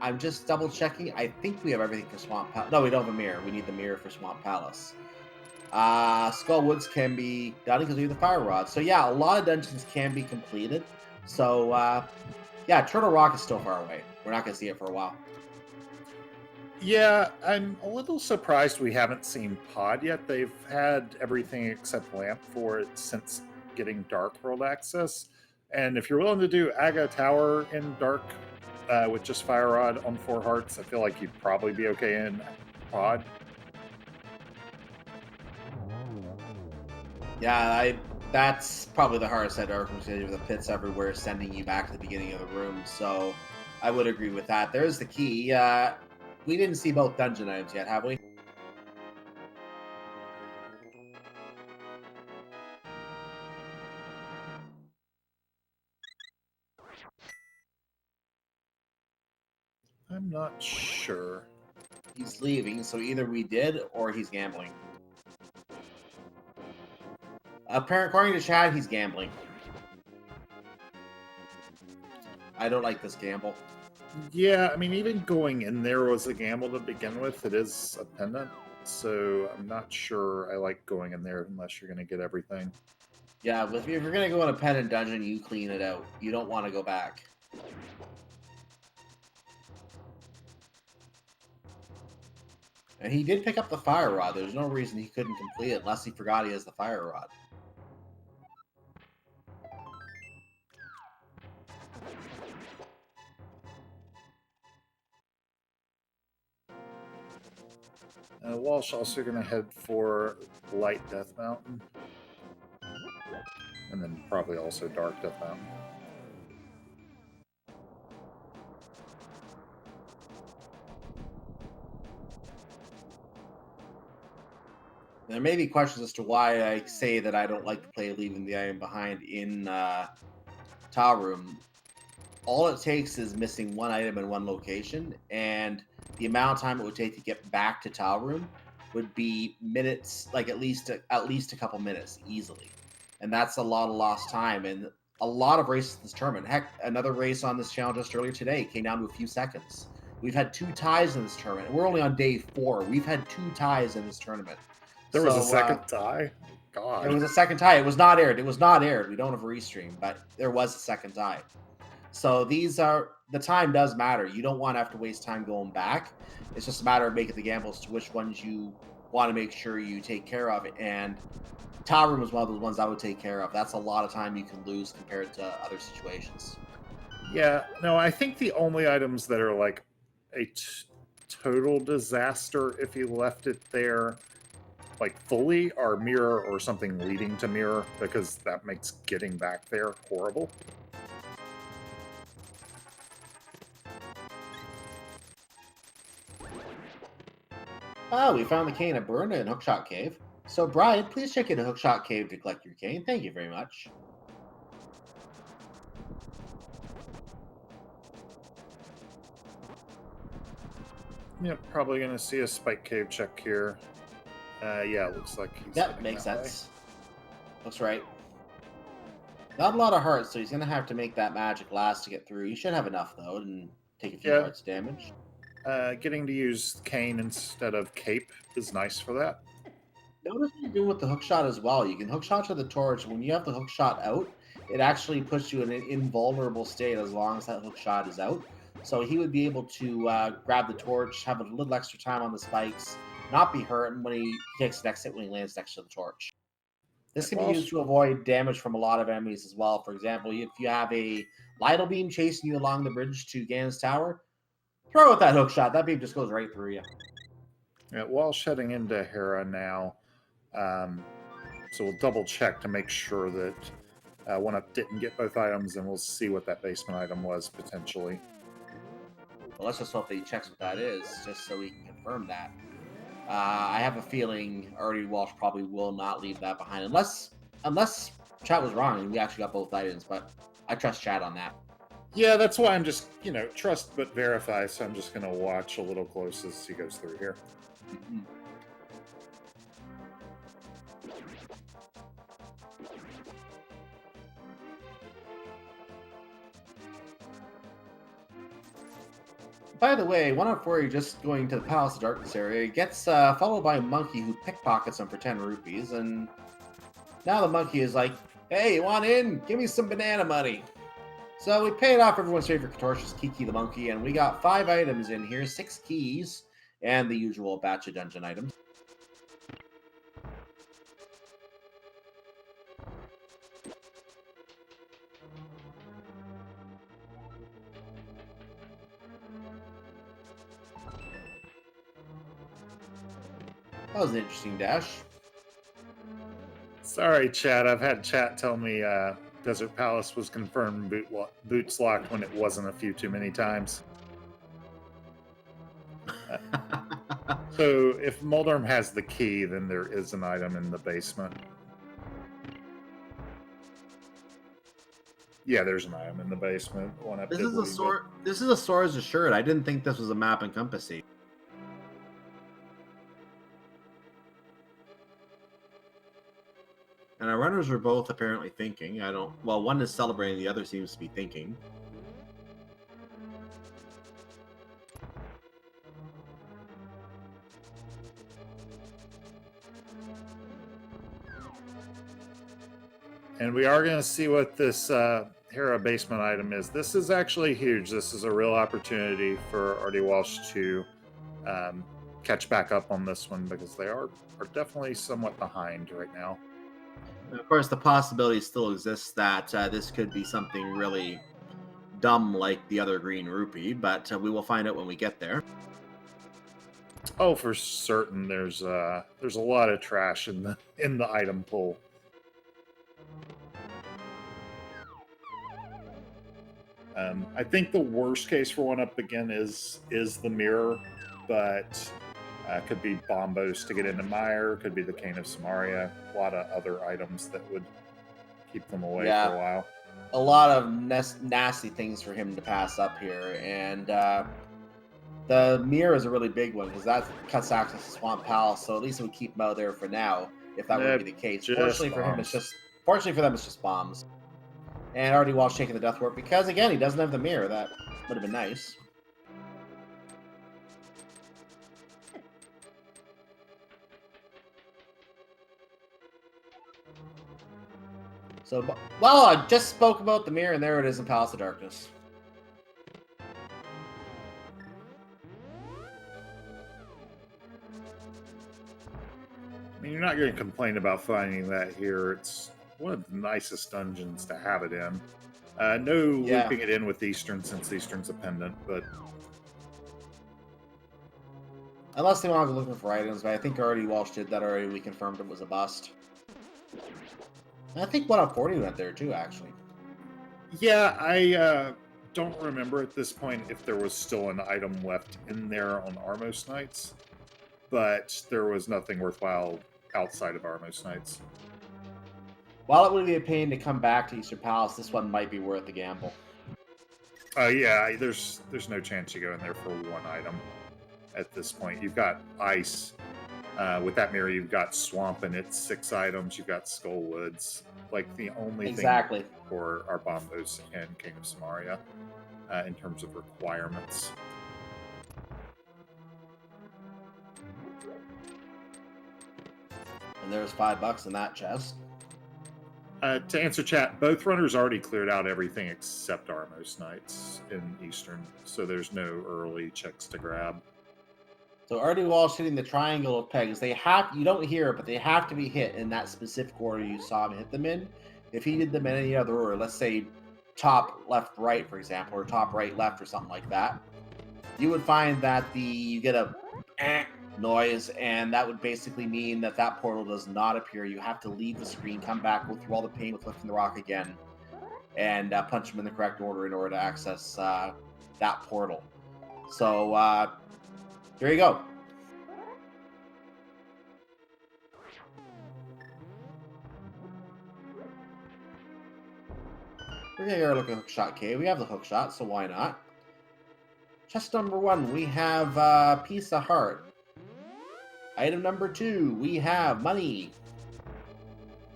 I'm just double checking. I think we have everything for Swamp Palace. No, we don't have a mirror. We need the mirror for Swamp Palace. Skull Woods can be done because we have the Fire Rod. So yeah, a lot of dungeons can be completed. So yeah, Turtle Rock is still far away. We're not going to see it for a while. Yeah, I'm a little surprised we haven't seen Pod yet. They've had everything except Lamp for it since getting Dark World access. And if you're willing to do Aga Tower in Dark with just Fire Rod on 4 hearts, I feel like you'd probably be okay in Pod. Yeah, that's probably the hardest side of Arkham City with the pits everywhere sending you back to the beginning of the room. So I would agree with that. There's the key. We didn't see both dungeon items yet, have we? I'm not sure. He's leaving, so either we did or he's gambling. According to Chad, he's gambling. I don't like this gamble. Yeah, I mean, even going in there was a gamble to begin with. It is a pendant, so I'm not sure I like going in there unless you're going to get everything. Yeah, if you're going to go in a pendant dungeon, you clean it out. You don't want to go back. And he did pick up the Fire Rod. There's no reason he couldn't complete it unless he forgot he has the Fire Rod. Walsh also going to head for Light Death Mountain. And then probably also Dark Death Mountain. There may be questions as to why I say that I don't like to play leaving the item behind in Tower Room. All it takes is missing one item in one location, and the amount of time it would take to get back to Tower Room would be minutes, like at least a couple minutes easily, and that's a lot of lost time and a lot of races in this tournament. Heck, another race on this channel just earlier today came down to a few seconds. We've had 2 ties in this tournament. We're only on day 4. We've had 2 ties in this tournament. There was a second tie? God. There was a second tie. It was not aired. It was not aired. We don't have a restream, but there was a second tie. So the time does matter. You don't want to have to waste time going back. It's just a matter of making the gambles to which ones you want to make sure you take care of. And Tower Room was one of those ones I would take care of. That's a lot of time you can lose compared to other situations. Yeah, no, I think the only items that are like a total disaster if you left it there like fully are mirror or something leading to mirror, because that makes getting back there horrible. Oh, we found the cane of Burna in Hookshot Cave. So, Brian, please check into Hookshot Cave to collect your cane. Thank you very much. Yep, probably going to see a Spike Cave check here. Yeah, it looks like he's... Yep, makes sense. Looks right. Not a lot of hearts, so he's going to have to make that magic last to get through. He should have enough, though, and take a few hearts damage. Getting to use cane instead of cape is nice for that. Notice what you're doing with the hookshot as well. You can hookshot to the torch. When you have the hookshot out, it actually puts you in an invulnerable state as long as that hookshot is out. So he would be able to grab the torch, have a little extra time on the spikes, not be hurt, and when he takes the next hit, when he lands next to the torch. This can be used to avoid damage from a lot of enemies as well. For example, if you have a Lidl beam chasing you along the bridge to Ganon's Tower, throw out that hook shot. That beam just goes right through you. Yeah, Walsh heading into Hera now. So we'll double check to make sure that Oneup didn't get both items, and we'll see what that basement item was potentially. Well, let's just hope that he checks what that is, just so we can confirm that. I have a feeling rdwalshv probably will not leave that behind, unless chat was wrong and we actually got both items, but I trust chat on that. Yeah, that's why I'm just, trust but verify, so I'm just going to watch a little close as he goes through here. Mm-hmm. By the way, Oneup40 just going to the Palace of Darkness area gets followed by a monkey who pickpockets him for 10 rupees, and now the monkey is like, "Hey, you want in? Give me some banana money." So we paid off everyone's favorite contortionist, Kiki the monkey, and we got 5 items in here, 6 keys, and the usual batch of dungeon items. That was an interesting dash. Sorry, chat. I've had chat tell me Desert Palace was confirmed boots locked when it wasn't a few too many times. So if Moldorm has the key, then there is an item in the basement. Yeah, there's an item in the basement. This is a sword. This is a Sora's shirt. I didn't think this was a map and compassy. And our runners are both apparently thinking. Well, one is celebrating, the other seems to be thinking. And we are going to see what this Hera basement item is. This is actually huge. This is a real opportunity for rdwalshv to catch back up on this one, because they are definitely somewhat behind right now. And of course, the possibility still exists that this could be something really dumb like the other green rupee, but we will find out when we get there. Oh, for certain, there's a lot of trash in the item pool. I think the worst case for Oneup again is the mirror, but could be bombos to get into Mire, could be the Cane of Samaria, a lot of other items that would keep them away for a while. A lot of nasty things for him to pass up here, and The mirror is a really big one because that cuts access to Swamp Palace, so at least it would keep him out there for now, if that would be the case. Fortunately for him, fortunately for them, it's just bombs. And rdwalshv taking the Death Warp because again he doesn't have the mirror. That would have been nice. So, well, I just spoke about the mirror, and there it is in Palace of Darkness. I mean, you're not going to complain about finding that here. It's one of the nicest dungeons to have it in. No looping it in with Eastern, since Eastern's a pendant, but... Unless they want to be looking for items, but I think rdwalshv did that already. We confirmed it was a bust. And I think Oneup40 went there too, actually. Yeah, I don't remember at this point if there was still an item left in there on Armos Nights, but there was nothing worthwhile outside of Armos Nights. While it would be a pain to come back to Eastern Palace, this one might be worth the gamble. Yeah, there's no chance you go in there for one item at this point. You've got ice. With that mirror, you've got swamp, and it's 6 items. You've got skull woods. Like, the only thing for our bombos and King of Samaria in terms of requirements. And there's $5 in that chest. To answer chat, both runners already cleared out everything except Armos Nights in Eastern, so there's no early checks to grab. So rdwalshv hitting the triangle of pegs. They have, you don't hear it, but they have to be hit in that specific order you saw him hit them in. If he did them in any other order, let's say top, left, right, for example, or top, right, left, or something like that, you would find that you get a noise, and that would basically mean that that portal does not appear. You have to leave the screen, come back, go through all the pain with lifting the rock again, and punch them in the correct order in order to access that portal. So, there you go. We're going to go look at Hookshot Cave. We have the Hookshot, so why not? Chest number 1, we have Piece of Heart. Item number 2, we have money.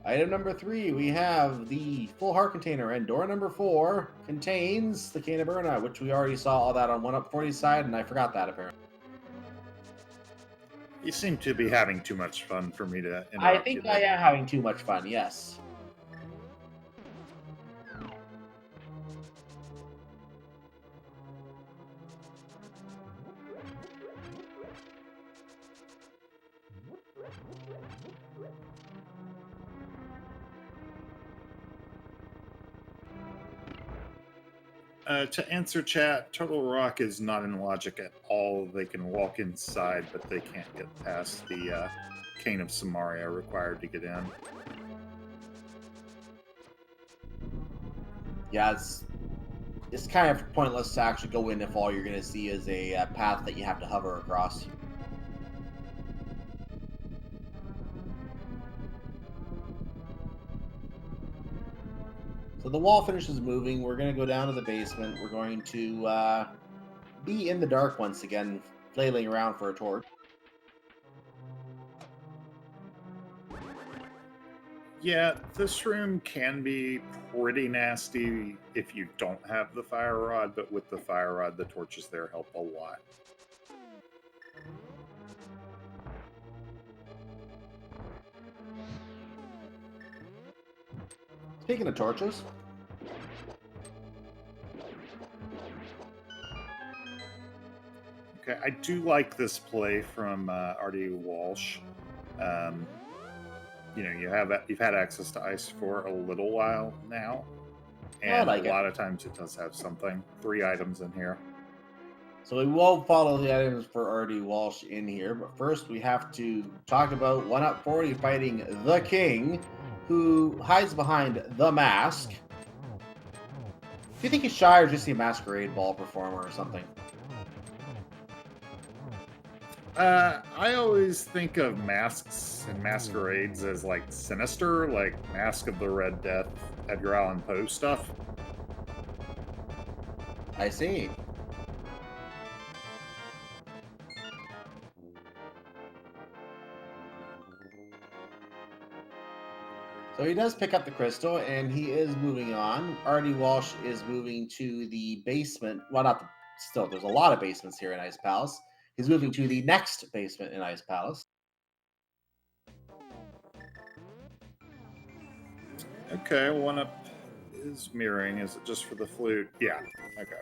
Item number 3, we have the full heart container. And door number 4 contains the Cane of Burna, which we already saw all that on Oneup40's side, and I forgot that apparently. You seem to be having too much fun for me to interrupt. I think I am having too much fun, yes. To answer chat, Turtle Rock is not in logic at all. They can walk inside, but they can't get past the Cane of Samaria required to get in. Yeah, it's kind of pointless to actually go in if all you're going to see is a path that you have to hover across. So the wall finishes moving. We're going to go down to the basement. We're going to be in the dark once again, flailing around for a torch. Yeah, this room can be pretty nasty if you don't have the fire rod, but with the fire rod, the torches there help a lot. Speaking of torches, okay, I do like this play from rdwalshv. You know, you've had access to ice for a little while now, and a lot of times it does have something. 3 items in here. So we will follow the items for rdwalshv in here, but first we have to talk about Oneup40 fighting the King, who hides behind the mask. Do you think he's shy or just a masquerade ball performer or something? I always think of masks and masquerades as like sinister, like Mask of the Red Death, Edgar Allan Poe stuff. I see. So he does pick up the crystal, and he is moving on. rdwalshv is moving to the basement. Well, not the, still, there's a lot of basements here in Ice Palace. He's moving to the next basement in Ice Palace. Okay, one up is mirroring. Is it just for the flute? Yeah. Okay.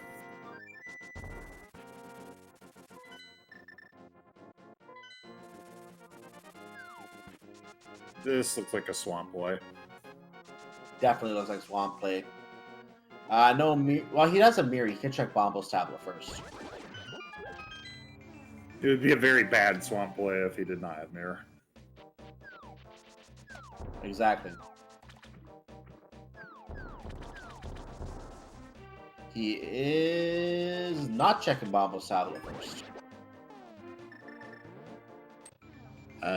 This looks like a swamp play. Definitely looks like swamp play. No, well, he does a mirror. He can check Bombo's tablet first. It would be a very bad swamp play if he did not have mirror. Exactly. He is not checking Bombo's tablet first.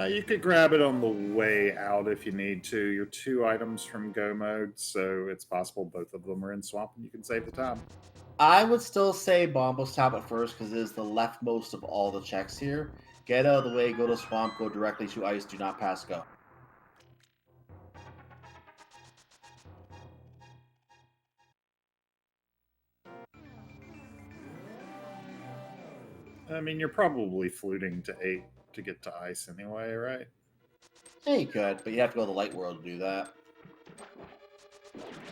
You could grab it on the way out if you need to. You're 2 items from go mode, so it's possible both of them are in swamp and you can save the time. I would still say Bombo's tablet first because it is the leftmost of all the checks here. Get out of the way, go to swamp, go directly to ice, do not pass go. I mean, you're probably fluting to 8 to get to ice anyway, right? Yeah, you could, but you have to go to the light world to do that.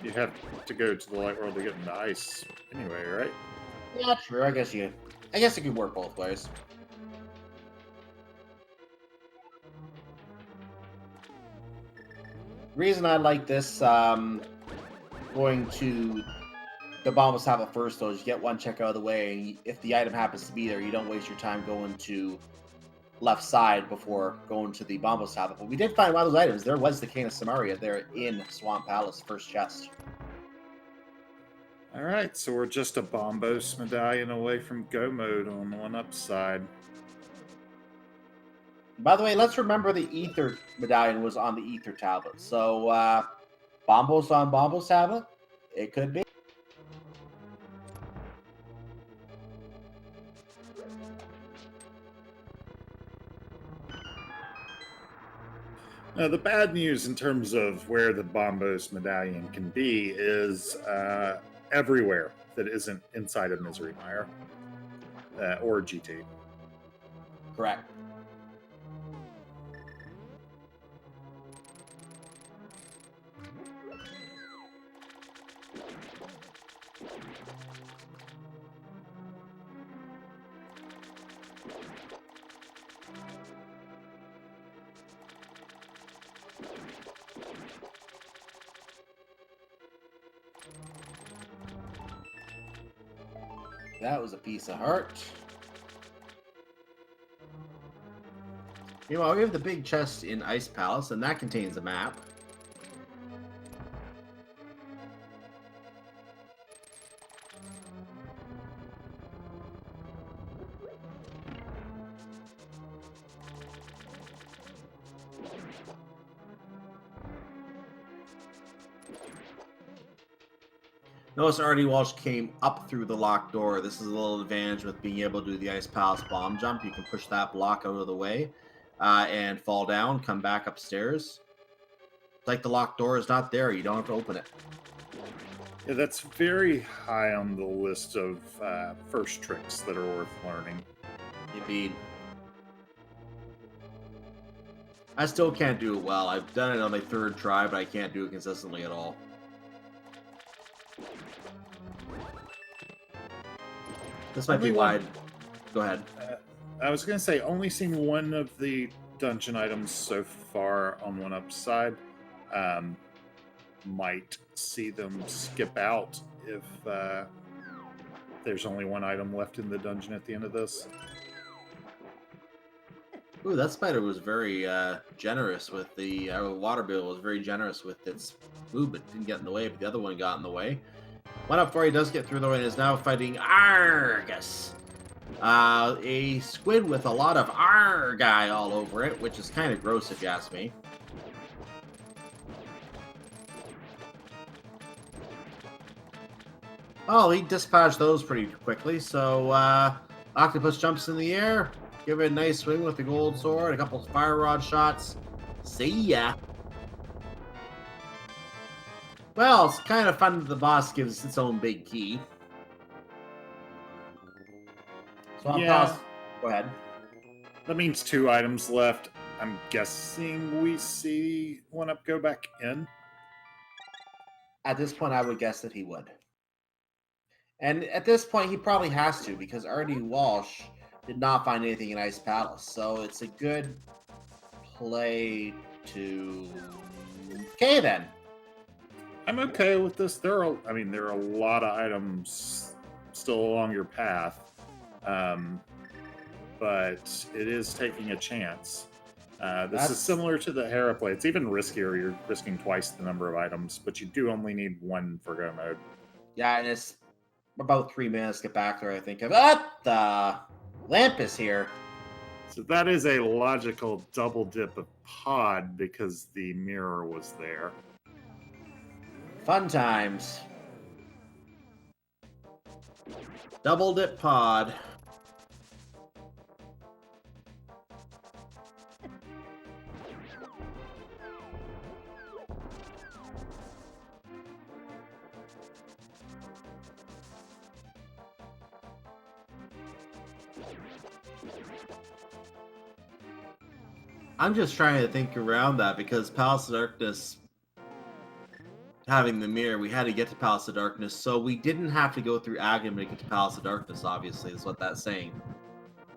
You have to go to the light world to get into ice anyway, right? Yeah, true. I guess it could work both ways. Reason I like this going to the Bombo's tablet first, though, is you get one check out of the way, and if the item happens to be there, you don't waste your time going to left side before going to the Bombo's tablet. But we did find one of those items. There was the Cane of Samaria there in Swamp Palace, first chest. All right, so we're just a Bombos medallion away from go mode on one upside. By the way, let's remember the Ether medallion was on the Ether tablet. So, Bombo's on Bombo's tablet? It could be. Now, the bad news in terms of where the Bombos medallion can be is everywhere that isn't inside of Misery Mire or GT. Correct. That was a piece of heart. Meanwhile, we have the big chest in Ice Palace, and that contains a map. Notice rdwalshv came up through the locked door. This is a little advantage with being able to do the Ice Palace bomb jump. You can push that block out of the way and fall down, come back upstairs. It's like the locked door is not there. You don't have to open it. Yeah, that's very high on the list of first tricks that are worth learning. Indeed. I still can't do it well. I've done it on my 3rd try, but I can't do it consistently at all. This might be wide. Go ahead. I was going to say, only seen one of the dungeon items so far on one upside. Might see them skip out if there's only one item left in the dungeon at the end of this. Ooh, that spider was very generous with the water bill was very generous with its movement. Didn't get in the way, but the other one got in the way. Oneup40 does get through the way and is now fighting Argus. A squid with a lot of Argai all over it, which is kind of gross if you ask me. Oh, he dispatched those pretty quickly, so Octopus jumps in the air, give it a nice swing with the gold sword, a couple fire rod shots. See ya! Well, it's kind of fun that the boss gives its own big key. So I'll Yeah. pause. Go ahead. That means 2 items left. I'm guessing we see Oneup go back in. At this point, I would guess that he would. And at this point, he probably has to, because rdwalshv did not find anything in Ice Palace. So it's a good play to... Okay, then. I'm okay with this. There are a lot of items still along your path, but it is taking a chance. This is similar to the Hera play. It's even riskier. You're risking twice the number of items, but you do only need 1 for go mode. Yeah, and it's about 3 minutes to get back there, I think. The lamp is here. So that is a logical double dip of pod because the mirror was there. Fun times. Double dip pod. I'm just trying to think around that because Palace of Darkness, having the mirror, we had to get to Palace of Darkness, so we didn't have to go through Agam to get to Palace of Darkness, obviously, is what that's saying.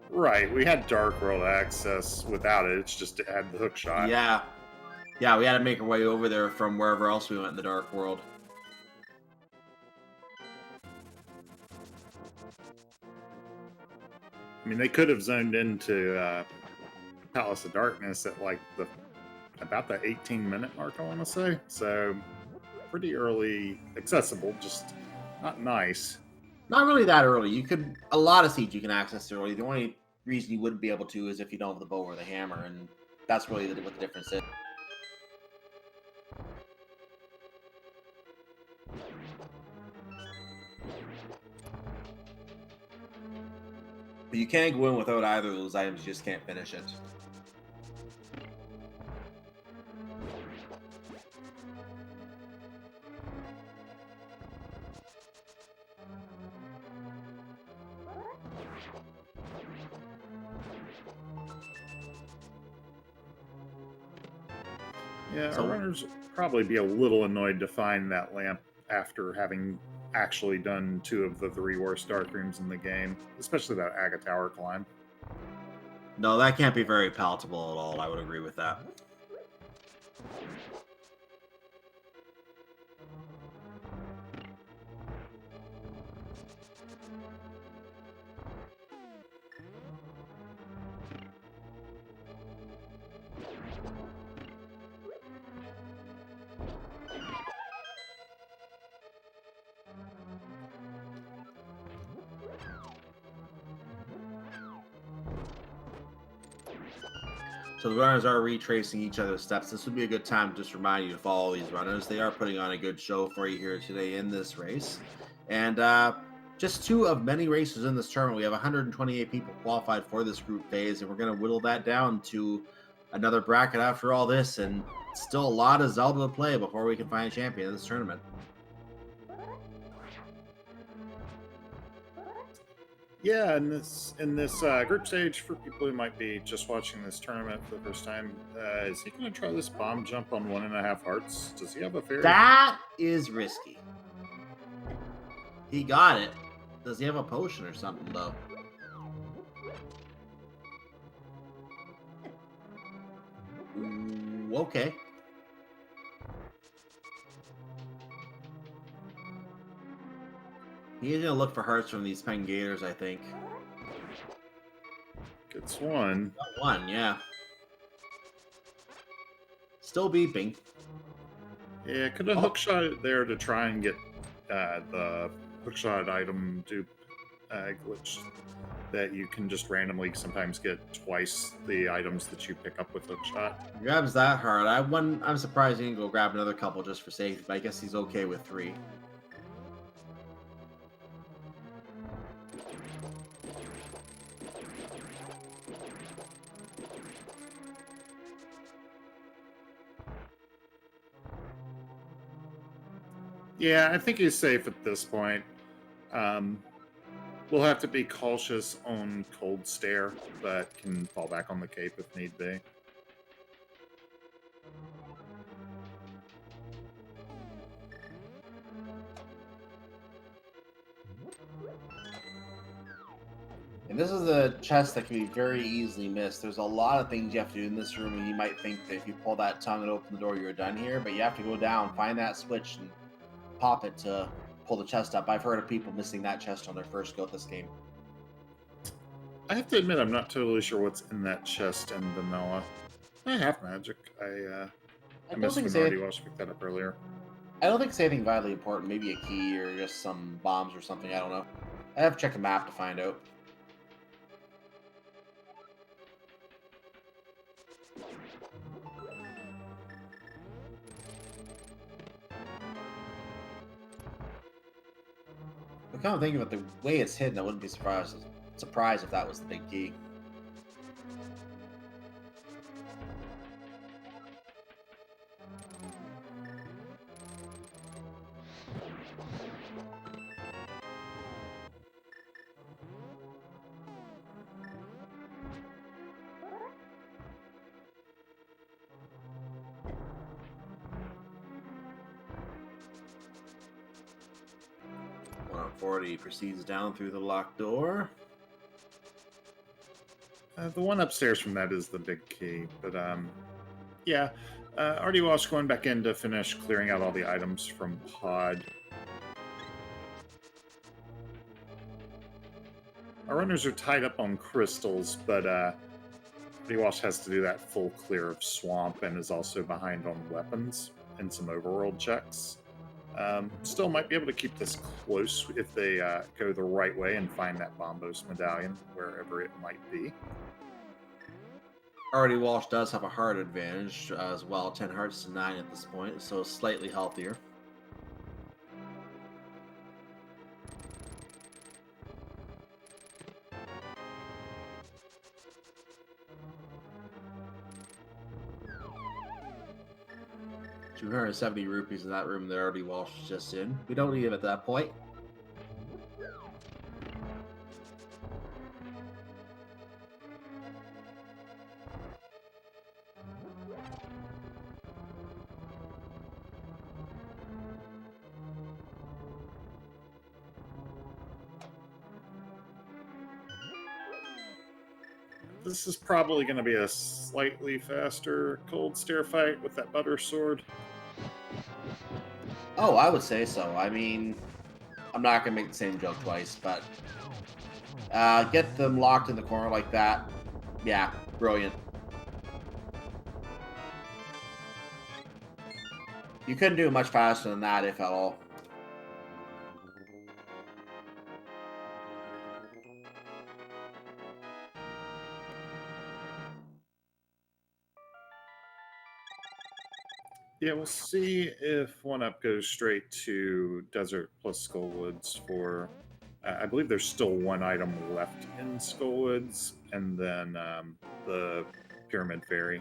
Right, we had Dark World access without it. It's just to add the hook shot. Yeah. Yeah, we had to make our way over there from wherever else we went in the Dark World. I mean, they could have zoned into Palace of Darkness at like about the 18-minute mark, I want to say. So pretty early accessible, just not nice. Not really that early. You could a lot of seeds you can access early. The only reason you wouldn't be able to is if you don't have the bow or the hammer, and that's really what the difference is. But you can't go in without either of those items. You just can't finish it. Yeah, So- our runners will probably be a little annoyed to find that lamp after having actually done 2 of the 3 worst dark rooms in the game, especially that Aga Tower climb. No, that can't be very palatable at all. I would agree with that. So the runners are retracing each other's steps. This would be a good time to just remind you to follow these runners. They are putting on a good show for you here today in this race. And just 2 of many races in this tournament. We have 128 people qualified for this group phase, and we're going to whittle that down to another bracket after all this. And still a lot of Zelda to play before we can find a champion in this tournament. Yeah, in this group stage, for people who might be just watching this tournament for the first time, is he going to try this bomb jump on 1.5 hearts? Does he have a fairy? That is risky. He got it. Does he have a potion or something, though? Ooh, okay. He's gonna look for hearts from these Pengators, I think. Gets 1. Got 1, yeah. Still beeping. Yeah, could have hookshot it there to try and get the hookshot item dupe glitch that you can just randomly sometimes get twice the items that you pick up with hookshot. Grabs that hard. I'm surprised he didn't go grab another couple just for safety, but I guess he's okay with 3. Yeah, I think he's safe at this point. We'll have to be cautious on Cold Stare, but can fall back on the cape if need be. And this is a chest that can be very easily missed. There's a lot of things you have to do in this room, and you might think that if you pull that tongue and open the door, you're done here. But you have to go down, find that switch, and pop it to pull the chest up. I've heard of people missing that chest on their first go at this game. I have to admit, I'm not totally sure what's in that chest in vanilla. I have magic. I missed when rdwalshv picked that up earlier. I don't think it's anything vitally important. Maybe a key or just some bombs or something. I don't know. I have to check the map to find out. I'm kind of thinking about the way it's hidden. I wouldn't be surprised if that was the big key. Oneup40 proceeds down through the locked door. The one upstairs from that is the big key, but yeah. rdwalshv going back in to finish clearing out all the items from pod. Our runners are tied up on crystals, but rdwalshv has to do that full clear of swamp and is also behind on weapons and some overworld checks. Still might be able to keep this close if they go the right way and find that Bombos medallion, wherever it might be. rdwalshv does have a heart advantage as well, 10 hearts to 9 at this point, so slightly healthier. $270 rupees in that room that rdwalshv is just in. We don't need him at that point. This is probably going to be a slightly faster Cold Stare fight with that butter sword. Oh, I would say so. I mean, I'm not going to make the same joke twice, but get them locked in the corner like that. Yeah, brilliant. You couldn't do it much faster than that, if at all. Yeah, we'll see if Oneup goes straight to Desert plus Skullwoods for... I believe there's still one item left in Skullwoods, and then the Pyramid Fairy.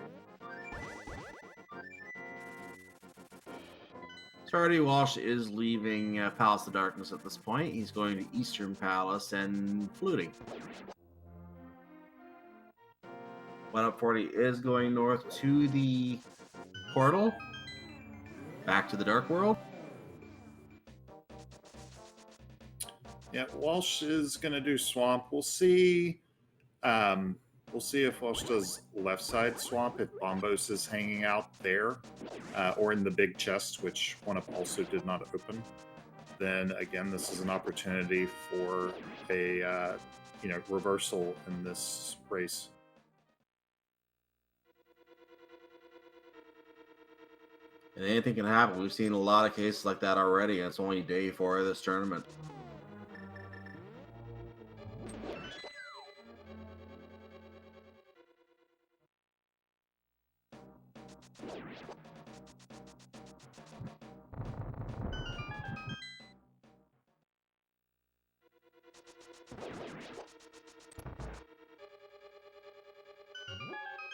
So rdwalshv is leaving Palace of Darkness at this point. He's going to Eastern Palace and fluting. Oneup40 is going north to the portal. Back to the Dark World. Yeah, Walsh is going to do Swamp. We'll see. We'll see if Walsh does left side Swamp, if Bombos is hanging out there, or in the big chest, which Oneup also did not open. Then again, this is an opportunity for a reversal in this race. And anything can happen. We've seen a lot of cases like that already, and it's only day 4 of this tournament.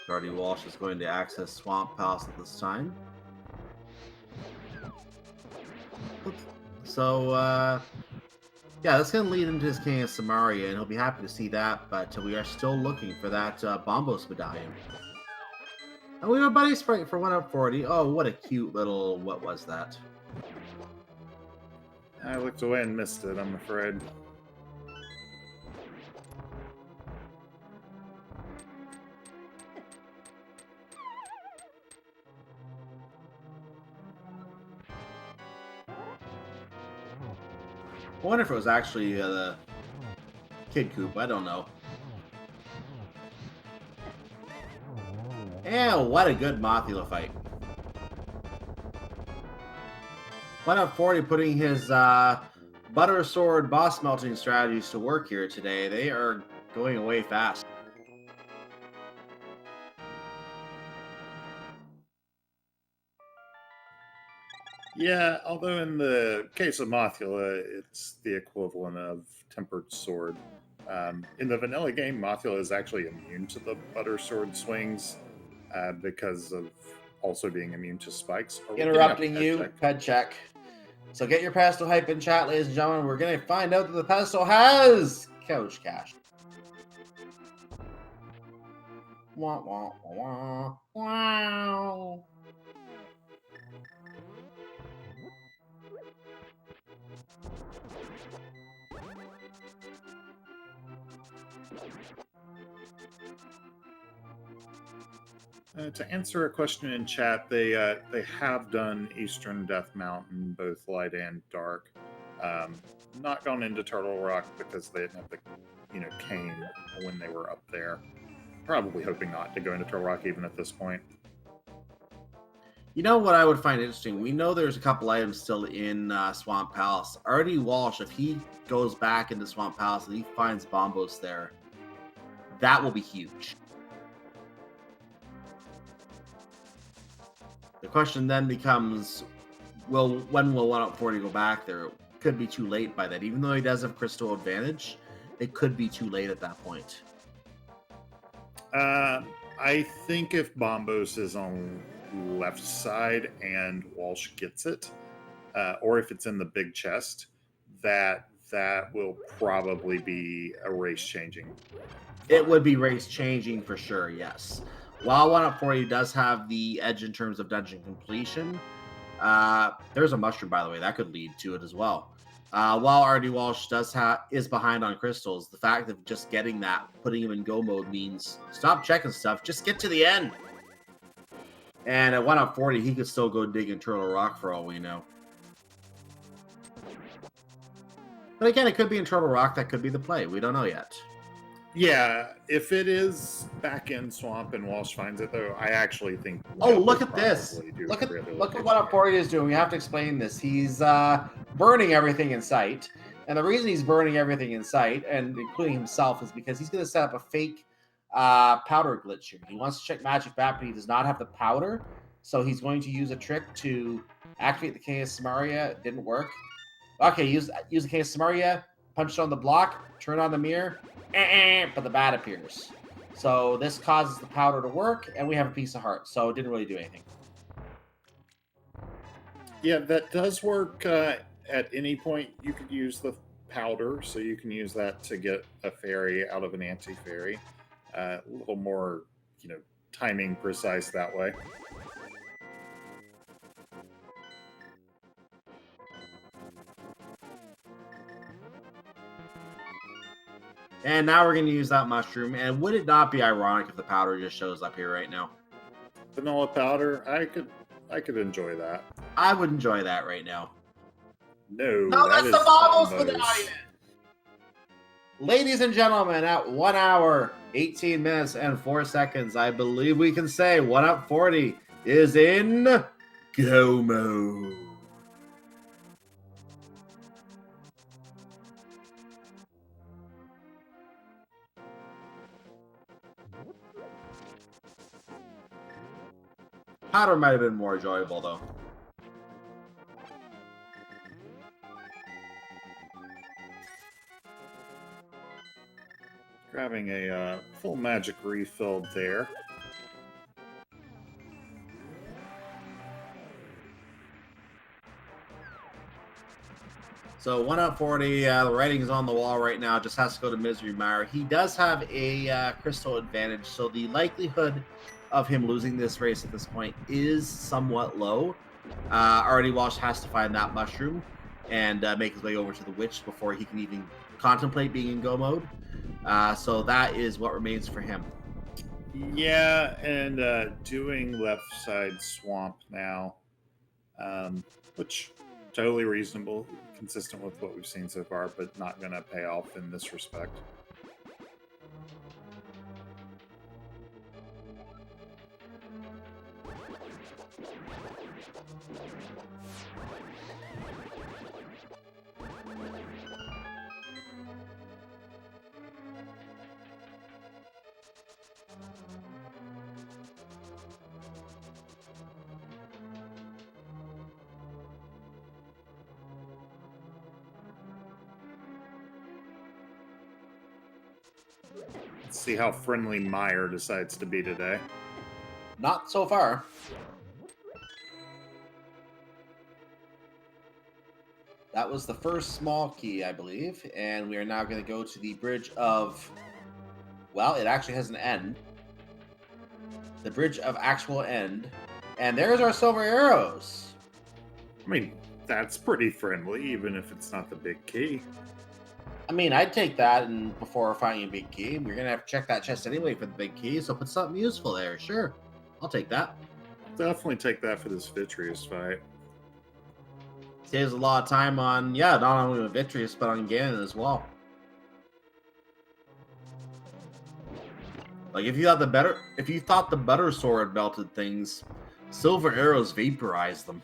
rdwalshv is going to access Swamp Palace at this time. So, yeah, that's going to lead into his King of Samaria, and he'll be happy to see that, but we are still looking for that Bombos medallion. And we have a buddy sprite for 1/40. Oh, what a cute little, what was that? I looked away and missed it, I'm afraid. I wonder if it was actually the Kid Coop. I don't know. And what a good Mothula fight. 1/40 putting his Butter Sword boss melting strategies to work here today. They are going away fast. Yeah, although in the case of Mothula, it's the equivalent of Tempered Sword. In the vanilla game, Mothula is actually immune to the Butter Sword swings because of also being immune to spikes. Interrupting you, ped check. So get your pedestal hype in chat, ladies and gentlemen. We're going to find out that the pedestal has Couch Cash. Wah, wah, wah, wow. To answer a question in chat, they have done Eastern Death Mountain, both light and dark. Not gone into Turtle Rock because they didn't have the cane when they were up there. Probably hoping not to go into Turtle Rock even at this point. You know what I would find interesting? We know there's a couple items still in Swamp Palace. rdwalshv, if he goes back into Swamp Palace and he finds Bombos there, that will be huge. The question then becomes, when will 1/40 go back there? It could be too late by then. Even though he does have Crystal Advantage, it could be too late at that point. I think if Bombos is on left side and Walsh gets it, or if it's in the big chest, that will probably be a race changing. It would be race changing for sure, yes. While 1/40 does have the edge in terms of dungeon completion, there's a mushroom, by the way, that could lead to it as well. While rdwalshv is behind on crystals, the fact of just getting that, putting him in go mode means stop checking stuff, just get to the end. And at 1/40, he could still go dig in Turtle Rock for all we know. But again, it could be in Turtle Rock, that could be the play. We don't know yet. Yeah, if it is back in Swamp and Walsh finds it, though, I actually think... Oh, look at this! Look at what 1/40 is doing. We have to explain this. He's burning everything in sight. And the reason he's burning everything in sight, and including himself, is because he's going to set up a fake powder glitch here. He wants to check Magic Bat, but he does not have the powder. So he's going to use a trick to activate the King of Samaria. It didn't work. Okay, use the King of Samaria, punch it on the block, turn on the mirror, but the bat appears. So this causes the powder to work, and we have a piece of heart. So it didn't really do anything. Yeah, that does work. At any point, you could use the powder, so you can use that to get a fairy out of an anti-fairy. A little more, timing precise that way. And now we're going to use that mushroom. And would it not be ironic if the powder just shows up here right now? Vanilla powder, I could enjoy that. I would enjoy that right now. No, that's the Bombos medallion! Ladies and gentlemen, at 1 hour, 18 minutes, and 4 seconds, I believe we can say 1/40 is in go mode. Powder might have been more enjoyable, though. Grabbing a full magic refill there. So 140, the writing's on the wall right now. Just has to go to Misery Mire. He does have a crystal advantage, so the likelihood of him losing this race at this point is somewhat low. rdwalshv has to find that mushroom and make his way over to the witch before he can even contemplate being in go mode. So that is what remains for him. Yeah, and doing left side swamp now, which totally reasonable, consistent with what we've seen so far, but not going to pay off in this respect. Let's see how friendly Meyer decides to be today. Not so far. That was the first small key, I believe, and we are now going to go to the bridge of... Well, it actually has an end. The bridge of actual end. And there's our silver arrows. I mean, that's pretty friendly, even if it's not the big key. I mean, I'd take that and before finding a big key. We're going to have to check that chest anyway for the big key, so put something useful there. Sure, I'll take that. I'll definitely take that for this Vitreous fight. Saves a lot of time on, yeah, not only with Vitreous, but on Ganon as well. Like, if you thought the butter sword melted things, silver arrows vaporize them.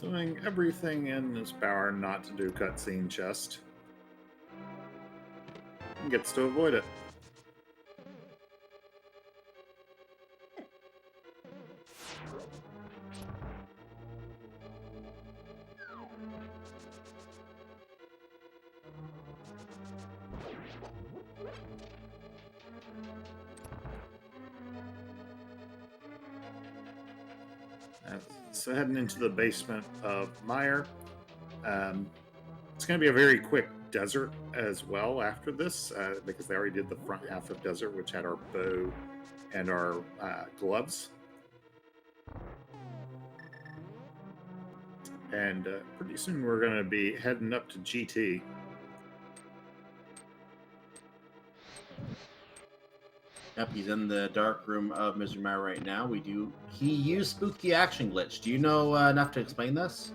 Doing everything in his power not to do cutscene chest. And gets to avoid it. So heading into the basement of Meyer. It's going to be a very quick desert as well after this, because they already did the front half of desert, which had our bow and our gloves. And pretty soon we're going to be heading up to GT. Yep, he's in the dark room of Misery Mire right now. He used Spooky Action Glitch. Do you know enough to explain this?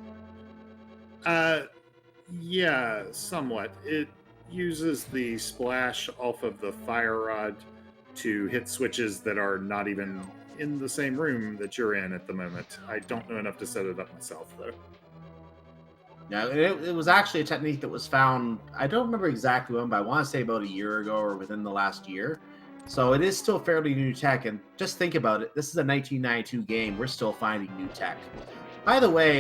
Yeah, somewhat. It uses the splash off of the fire rod to hit switches that are not even in the same room that you're in at the moment. I don't know enough to set it up myself, though. Yeah, it was actually a technique that was found, I don't remember exactly when, but I want to say about a year ago or within the last year. So it is still fairly new tech, and just think about it. This is a 1992 game. We're still finding new tech. By the way,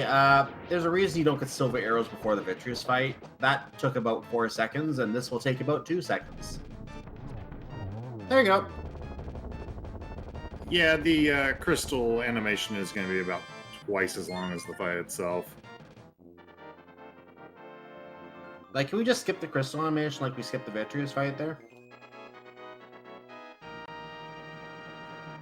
there's a reason you don't get silver arrows before the Vitreous fight. That took about 4 seconds, and this will take about 2 seconds. There you go. Yeah, the crystal animation is going to be about twice as long as the fight itself. Like, can we just skip the crystal animation like we skipped the Vitreous fight there?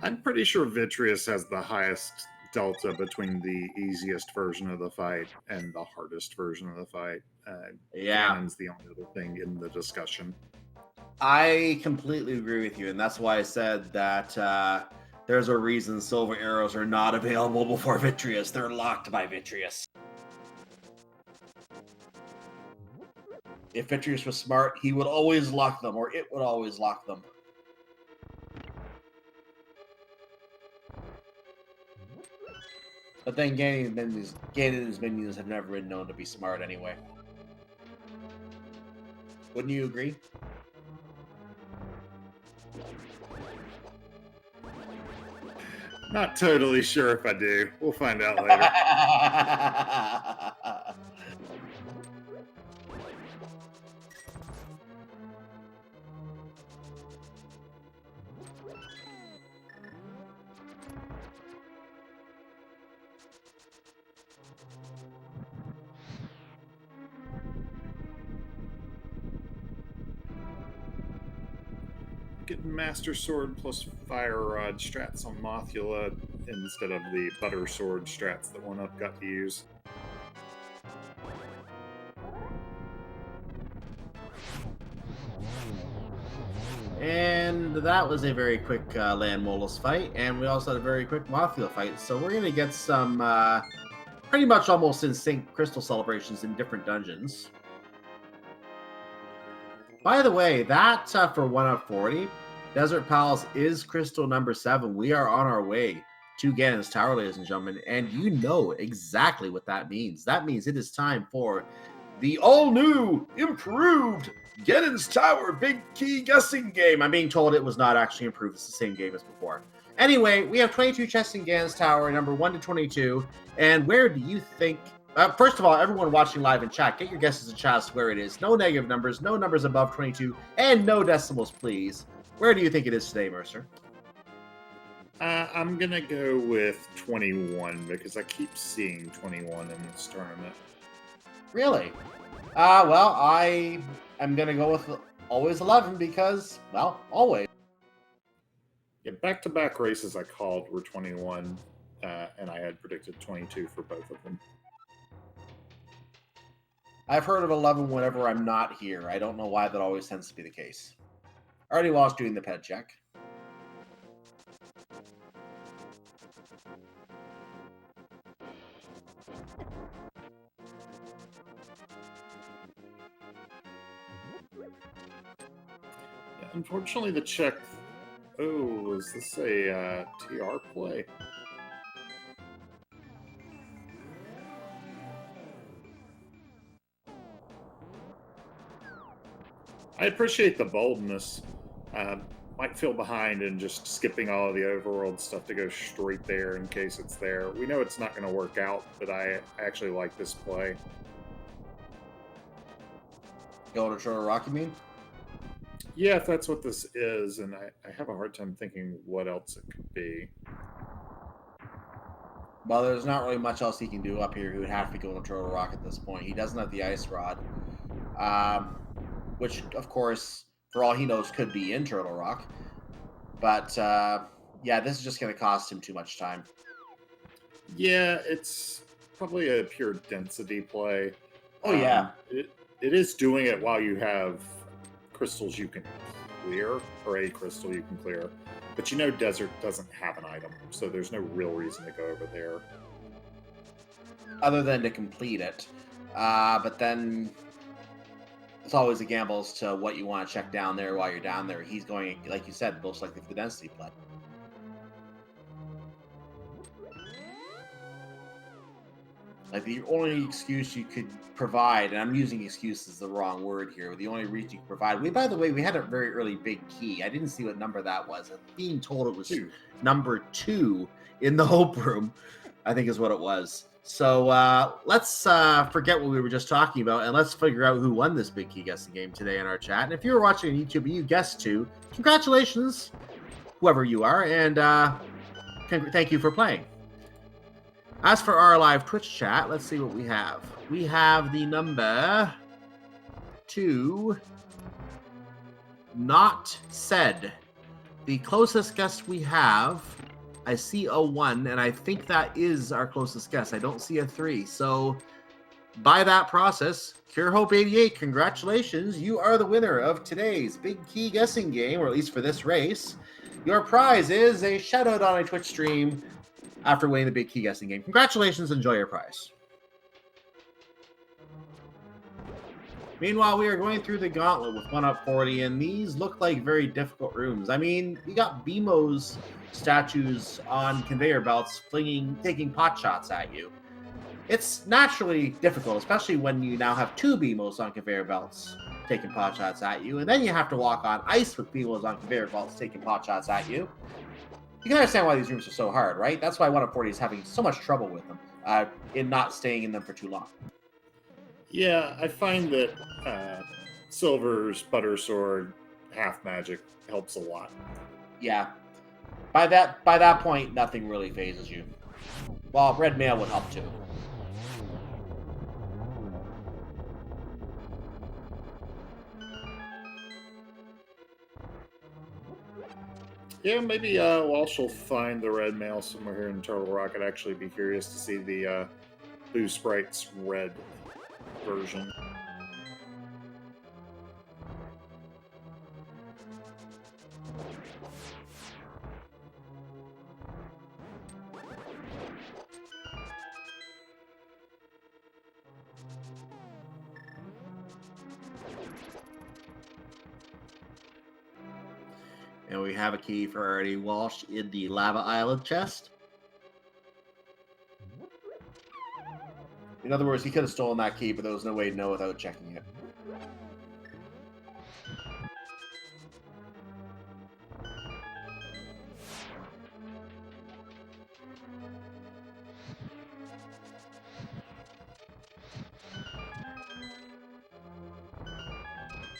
I'm pretty sure Vitreous has the highest delta between the easiest version of the fight and the hardest version of the fight. Yeah. Ganon's the only other thing in the discussion. I completely agree with you, and that's why I said that there's a reason silver arrows are not available before Vitreous. They're locked by Vitreous. If Vitreous was smart, he would always lock them, or it would always lock them. But then Ganon and his minions have never been known to be smart anyway. Wouldn't you agree? Not totally sure if I do. We'll find out later. Getting Master Sword plus Fire Rod strats on Mothula instead of the Butter Sword strats that Oneup got to use. And that was a very quick Land Molus fight, and we also had a very quick Mothula fight. So we're going to get some pretty much almost in sync crystal celebrations in different dungeons. By the way, that for Oneup40, Desert Palace is crystal number 7. We are on our way to Ganon's Tower, ladies and gentlemen, and you know exactly what that means. That means it is time for the all-new, improved Ganon's Tower Big Key Guessing Game. I'm being told it was not actually improved. It's the same game as before. Anyway, we have 22 chests in Ganon's Tower, number 1 to 22, and where do you think... first of all, everyone watching live in chat, get your guesses in chat as to where it is. No negative numbers, no numbers above 22, and no decimals, please. Where do you think it is today, Mercer? I'm going to go with 21 because I keep seeing 21 in this tournament. Really? Well, I am going to go with always 11 because, well, always. Yeah, back-to-back races I called were 21, and I had predicted 22 for both of them. I've heard of 11 whenever I'm not here. I don't know why that always tends to be the case. rdwalshv doing the ped check. Yeah, unfortunately, the check... Oh, is this a TR play? I appreciate the boldness. Might feel behind and just skipping all of the overworld stuff to go straight there in case it's there. We know it's not going to work out, but I actually like this play. Going to Turtle Rock, you mean? Yeah, if that's what this is, and I have a hard time thinking what else it could be. Well, there's not really much else he can do up here. He would have to go to Turtle Rock at this point. He doesn't have the Ice Rod. Which, of course, for all he knows, could be in Turtle Rock. But, yeah, this is just going to cost him too much time. Yeah, it's probably a pure density play. Oh, yeah. It is doing it while you have crystals you can clear, or a crystal you can clear. But you know Desert doesn't have an item, so there's no real reason to go over there. Other than to complete it. But then... it's always a gamble as to what you want to check down there while you're down there. He's going, like you said, most likely for the density play. Like, the only excuse you could provide, and I'm using excuse as the wrong word here, but the only reason you could provide... by the way, we had a very early big key. I didn't see what number that was. I'm being told it was 2. Number 2 in the Hope Room, I think is what it was. So let's forget what we were just talking about, and let's figure out who won this big key guessing game today in our chat. And if you were watching on YouTube and you guessed 2, congratulations, whoever you are, and thank you for playing. As for our live Twitch chat, let's see what we have. We have the number 2, not said. The closest guess we have... I see a 1, and I think that is our closest guess. I don't see a 3. So, by that process, CureHope88, congratulations. You are the winner of today's Big Key Guessing Game, or at least for this race. Your prize is a shout-out on a Twitch stream after winning the Big Key Guessing Game. Congratulations. Enjoy your prize. Meanwhile, we are going through the gauntlet with Oneup40, and these look like very difficult rooms. I mean, we got BMO's statues on conveyor belts taking pot shots at you. It's naturally difficult, especially when you now have two BMOs on conveyor belts taking pot shots at you, and then you have to walk on ice with BMOs on conveyor belts taking pot shots at you. You can understand why these rooms are so hard, right? That's why Oneup40 is having so much trouble with them, in not staying in them for too long. Yeah, I find that Silver's Butter Sword half magic helps a lot. Yeah. By that point, nothing really phases you. Well, red mail would help too. Yeah, maybe Walsh will find the red mail somewhere here in Turtle Rock. I'd actually be curious to see the Boo Sprite's red version. And we have a key for rdwalshv in the Lava Island chest. In other words, he could have stolen that key, but there was no way to know without checking it.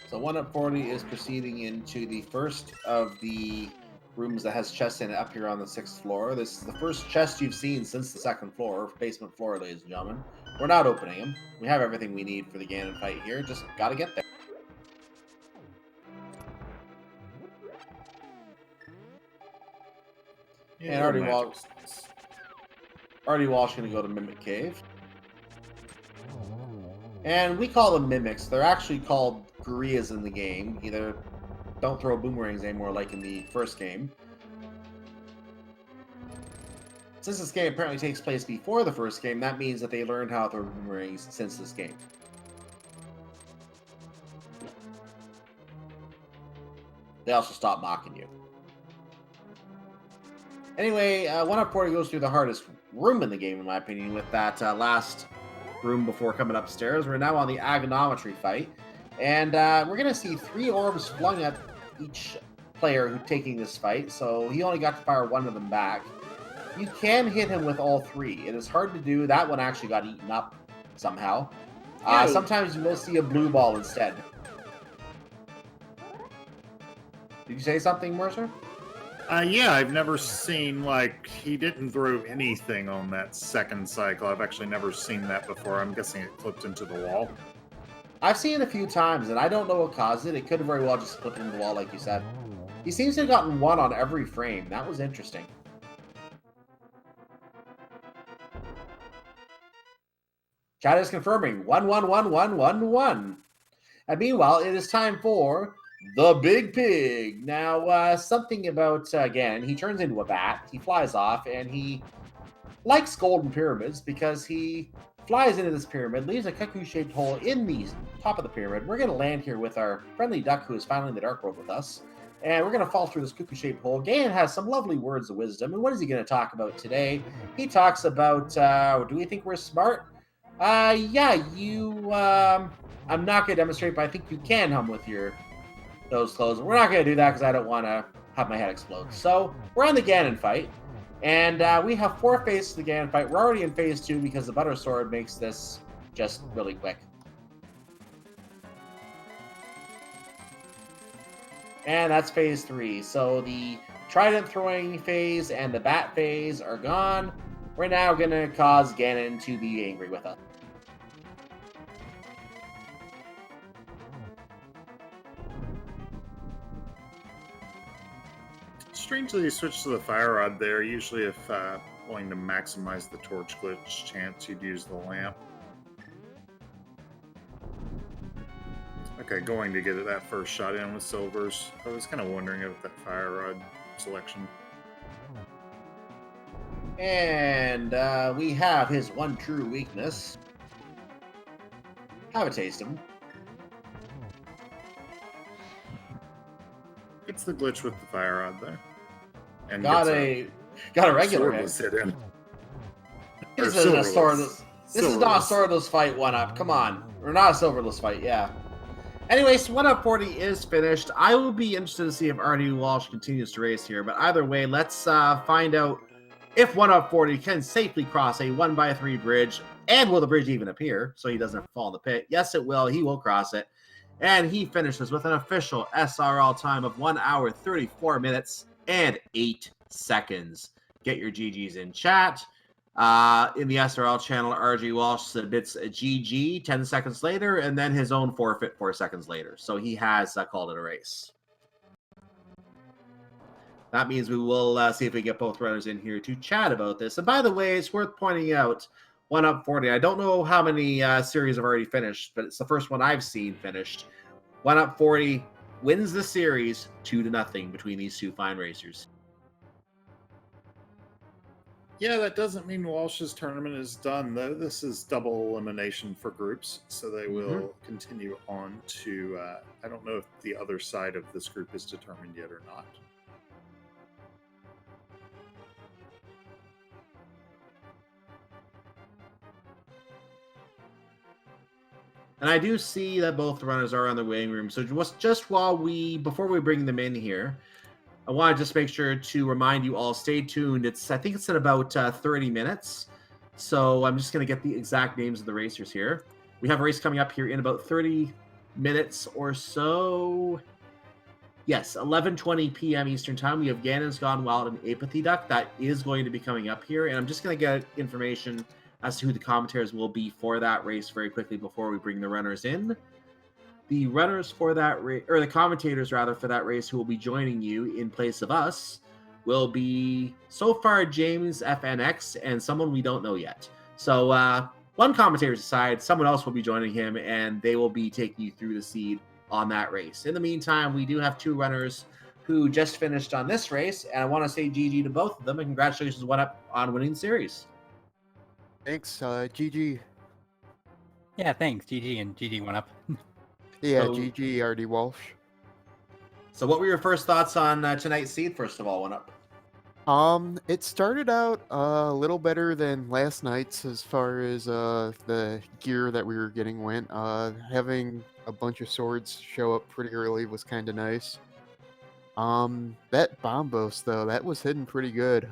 So Oneup40 is proceeding into the first of the rooms that has chests in it up here on the 6th floor. This is the first chest you've seen since the 2nd floor, basement floor, ladies and gentlemen. We're not opening them. We have everything we need for the Ganon fight here. Just gotta get there. Yeah, And rdwalshv gonna go to Mimic Cave. And we call them mimics. They're actually called gorillas in the game. Either don't throw boomerangs anymore like in the first game. Since this game apparently takes place before the first game, that means that they learned how to throw boomerangs since this game. They also stop mocking you. Anyway, Oneup40 goes through the hardest room in the game, in my opinion, with that last room before coming upstairs. We're now on the agonometry fight, and we're going to see 3 orbs flung at each player who's taking this fight, so he only got to fire 1 of them back. You can hit him with all 3. It is hard to do. That one actually got eaten up somehow. Sometimes you will see a blue ball instead. Did you say something, Mercer? Yeah, I've never seen, like, he didn't throw anything on that second cycle. I've actually never seen that before. I'm guessing it clipped into the wall. I've seen it a few times, and I don't know what caused it. It could have very well just clipped into the wall, like you said. He seems to have gotten 1 on every frame. That was interesting. Chat is confirming 1-1-1-1-1-1. And meanwhile, it is time for the Big Pig. Now, something about Ganon. He turns into a bat. He flies off, and he likes golden pyramids because he flies into this pyramid, leaves a cuckoo-shaped hole in the top of the pyramid. We're going to land here with our friendly duck, who is finally in the Dark World with us. And we're going to fall through this cuckoo-shaped hole. Ganon has some lovely words of wisdom. And what is he going to talk about today? He talks about, do we think we're smart? Yeah, you, I'm not going to demonstrate, but I think you can hum with your nose closed. We're not going to do that because I don't want to have my head explode. So, we're on the Ganon fight. And we have 4 phases of the Ganon fight. We're already in phase 2 because the Butter Sword makes this just really quick. And that's phase 3. So the trident throwing phase and the bat phase are gone. We're now going to cause Ganon to be angry with us. Strangely, you switch to the fire rod there. Usually, if wanting to maximize the torch glitch chance, you'd use the lamp. Okay, going to get that first shot in with silvers. I was kind of wondering about that fire rod selection. And we have his one true weakness. Have a taste of him. It's the glitch with the fire rod there. And Got gets a regular swordless hit. hit in. This Or isn't a silverless. swordless. This is not a Silverless. swordless fight. One up. Come on, or not a silverless fight. Yeah. Anyways, Oneup40 is finished. I will be interested to see if rdwalshv continues to race here. But either way, let's find out if Oneup40 can safely cross a 1x3 bridge. And will the bridge even appear so he doesn't have to fall in the pit? Yes, it will. He will cross it. And he finishes with an official SRL time of 1 hour, 34 minutes, and 8 seconds. Get your GGs in chat. In the SRL channel, rdwalshv submits a GG 10 seconds later, and then his own forfeit 4 seconds later. So he has called it a race. That means we will see if we get both runners in here to chat about this. And by the way, it's worth pointing out, Oneup40, I don't know how many series have already finished, but it's the first one I've seen finished. Oneup40 wins the series 2-0 between these two fine racers. Yeah, that doesn't mean Walsh's tournament is done, though. This is double elimination for groups, so they will continue on to... I don't know if the other side of this group is determined yet or not. And I do see that both runners are on the waiting room. So just before we bring them in here, I want to just make sure to remind you all, stay tuned. I think it's in about 30 minutes. So I'm just going to get the exact names of the racers here. We have a race coming up here in about 30 minutes or so. Yes, 11:20 p.m. Eastern Time. We have Ganon's Gone Wild and Apathy Duck. That is going to be coming up here. And I'm just going to get information as to who the commentators will be for that race very quickly before we bring the runners in. The runners for that race, or the commentators rather, for that race who will be joining you in place of us will be, so far, James FNX and someone we don't know yet. So one commentator's aside, someone else will be joining him, and they will be taking you through the seed on that race. In the meantime, we do have two runners who just finished on this race, and I want to say GG to both of them, and congratulations, Oneup, on winning the series. Thanks, GG. Yeah, thanks, GG, and GG Oneup. Yeah, So- GG, rdwalshv. So what were your first thoughts on tonight's seed, first of all, Oneup? It started out a little better than last night's as far as the gear that we were getting went. Having a bunch of swords show up pretty early was kind of nice. That bombos though, that was hidden pretty good.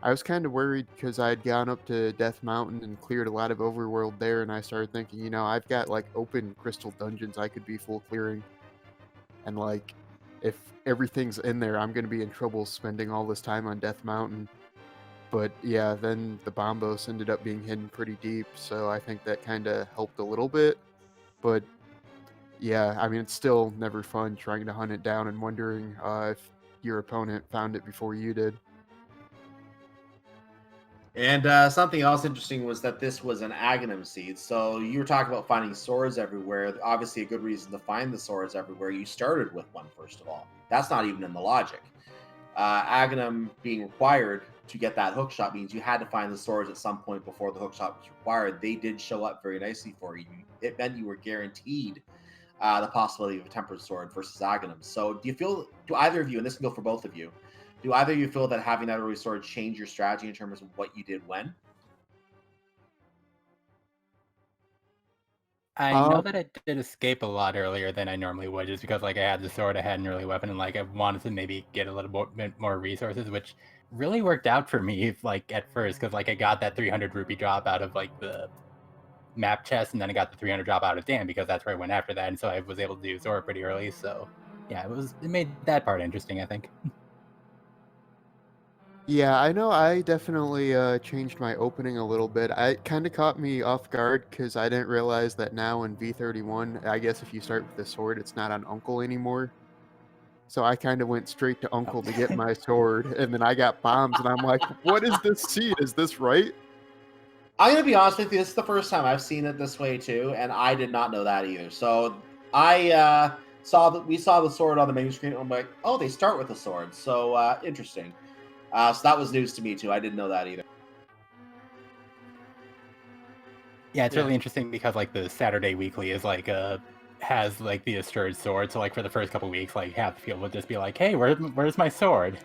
I was kind of worried because I'd gone up to Death Mountain and cleared a lot of overworld there, and I started thinking, you know, I've got like open crystal dungeons I could be full clearing, and like if everything's in there, I'm going to be in trouble spending all this time on Death Mountain. But yeah, then the bombos ended up being hidden pretty deep, so I think that kind of helped a little bit. But yeah, I mean, it's still never fun trying to hunt it down and wondering if your opponent found it before you did. And something else interesting was that this was an Aghanim seed. So you were talking about finding swords everywhere. Obviously, a good reason to find the swords everywhere. You started with one, first of all. That's not even in the logic. Aghanim being required to get that hookshot means you had to find the swords at some point before the hookshot was required. They did show up very nicely for you. It meant you were guaranteed the possibility of a tempered sword versus Aghanim. So do either of you, and this can go for both of you, do either of you feel that having that early sword changed your strategy in terms of what you did when? I know that I did escape a lot earlier than I normally would, just because like I had the sword, I had an early weapon, and like I wanted to maybe get a little bit more resources, which really worked out for me like at first, because like I got that 300 rupee drop out of like the map chest, and then I got the 300 drop out of Dan because that's where I went after that, and so I was able to do Zora pretty early. So yeah, it made that part interesting, I think. Yeah, I know I definitely changed my opening a little bit. It kind of caught me off guard because I didn't realize that now in V31, I guess if you start with the sword, it's not on Uncle anymore. So I kind of went straight to Uncle to get my sword, and then I got bombs, and I'm like, what is this seed? Is this right? I'm going to be honest with you, this is the first time I've seen it this way too, and I did not know that either. So I we saw the sword on the main screen, and I'm like, oh, they start with the sword. So interesting. So that was news to me too. I didn't know that either. Yeah, it's really interesting because like the Saturday Weekly is like a has like the assured sword, so like for the first couple weeks, like half the field would just be like, "Hey, where's my sword?"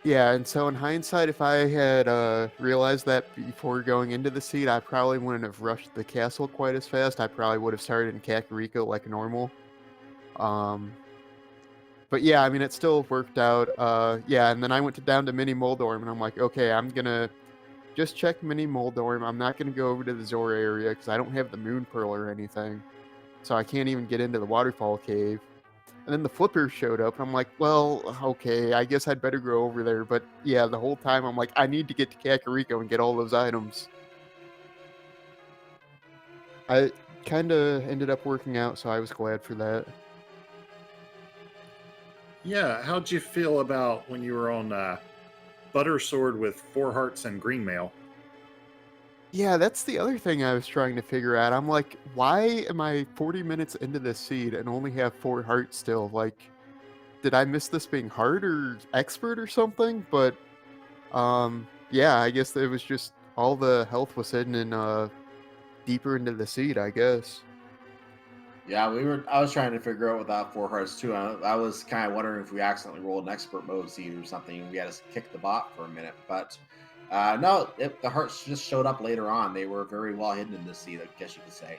Yeah, and so in hindsight, if I had realized that before going into the seed, I probably wouldn't have rushed the castle quite as fast. I probably would have started in Kakariko like normal. But yeah, I mean, it still worked out. Yeah, and then I went down to Mini Moldorm, and I'm like, okay, I'm gonna just check Mini Moldorm. I'm not gonna go over to the Zora area because I don't have the Moon Pearl or anything, so I can't even get into the Waterfall Cave. And then the flippers showed up, and I'm like, well, okay, I guess I'd better go over there. But yeah, the whole time I'm like, I need to get to Kakariko and get all those items. I kind of ended up working out, so I was glad for that. Yeah, how'd you feel about when you were on Butter Sword with 4 hearts and green mail? Yeah, that's the other thing I was trying to figure out. I'm like, why am I 40 minutes into this seed and only have 4 hearts still? Like, did I miss this being hard or expert or something? But yeah, I guess it was just all the health was hidden in deeper into the seed, I guess. Yeah, I was trying to figure out without 4 hearts too. I was kind of wondering if we accidentally rolled an expert mode seed or something. We had to kick the bot for a minute, but no, the hearts just showed up later on. They were very well hidden in this seed, I guess you could say.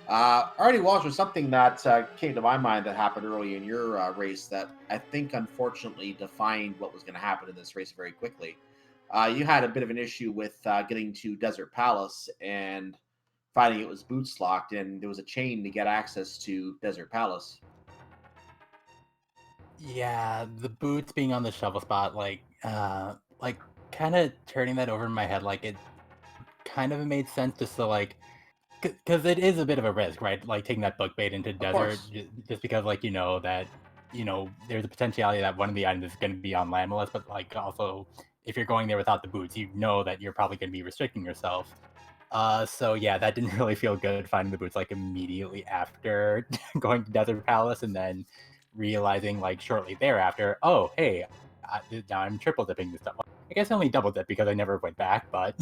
RDwalshv, was something that came to my mind that happened early in your race that I think unfortunately defined what was going to happen in this race very quickly. You had a bit of an issue with getting to Desert Palace and finding it was boots locked, and there was a chain to get access to Desert Palace. Yeah, the boots being on the shovel spot, like kind of turning that over in my head, like it kind of made sense just to like, because it is a bit of a risk, right? Like taking that book bait into Of desert, course. just because like that there's a potentiality that one of the items is going to be on landless, but like also if you're going there without the boots, you know that you're probably going to be restricting yourself. So yeah, that didn't really feel good finding the boots like immediately after going to Desert Palace, and then realizing like shortly thereafter, oh hey, now I'm triple dipping this stuff. I guess I only double dip because I never went back, but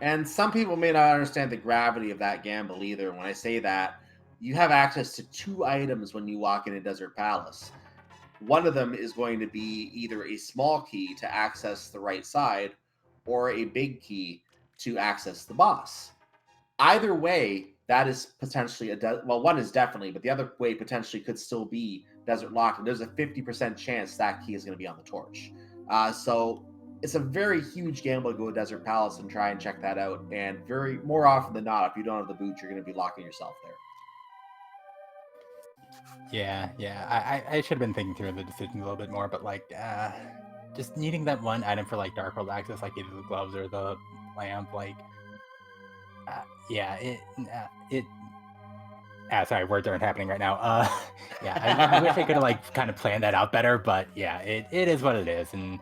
And some people may not understand the gravity of that gamble either. When I say that, you have access to 2 items when you walk into Desert Palace. One of them is going to be either a small key to access the right side or a big key to access the boss. Either way, that is potentially well, one is definitely, but the other way potentially could still be desert locked, and there's a 50% chance that key is going to be on the torch. So it's a very huge gamble to go to Desert Palace and try and check that out. And very more often than not, if you don't have the boot, you're going to be locking yourself there. yeah, I should have been thinking through the decisions a little bit more, but like just needing that one item for like Dark World access, like either the gloves or the lamp, like yeah, it sorry, words aren't happening right now. Yeah, I wish I could have like kind of planned that out better, but yeah, it is what it is. And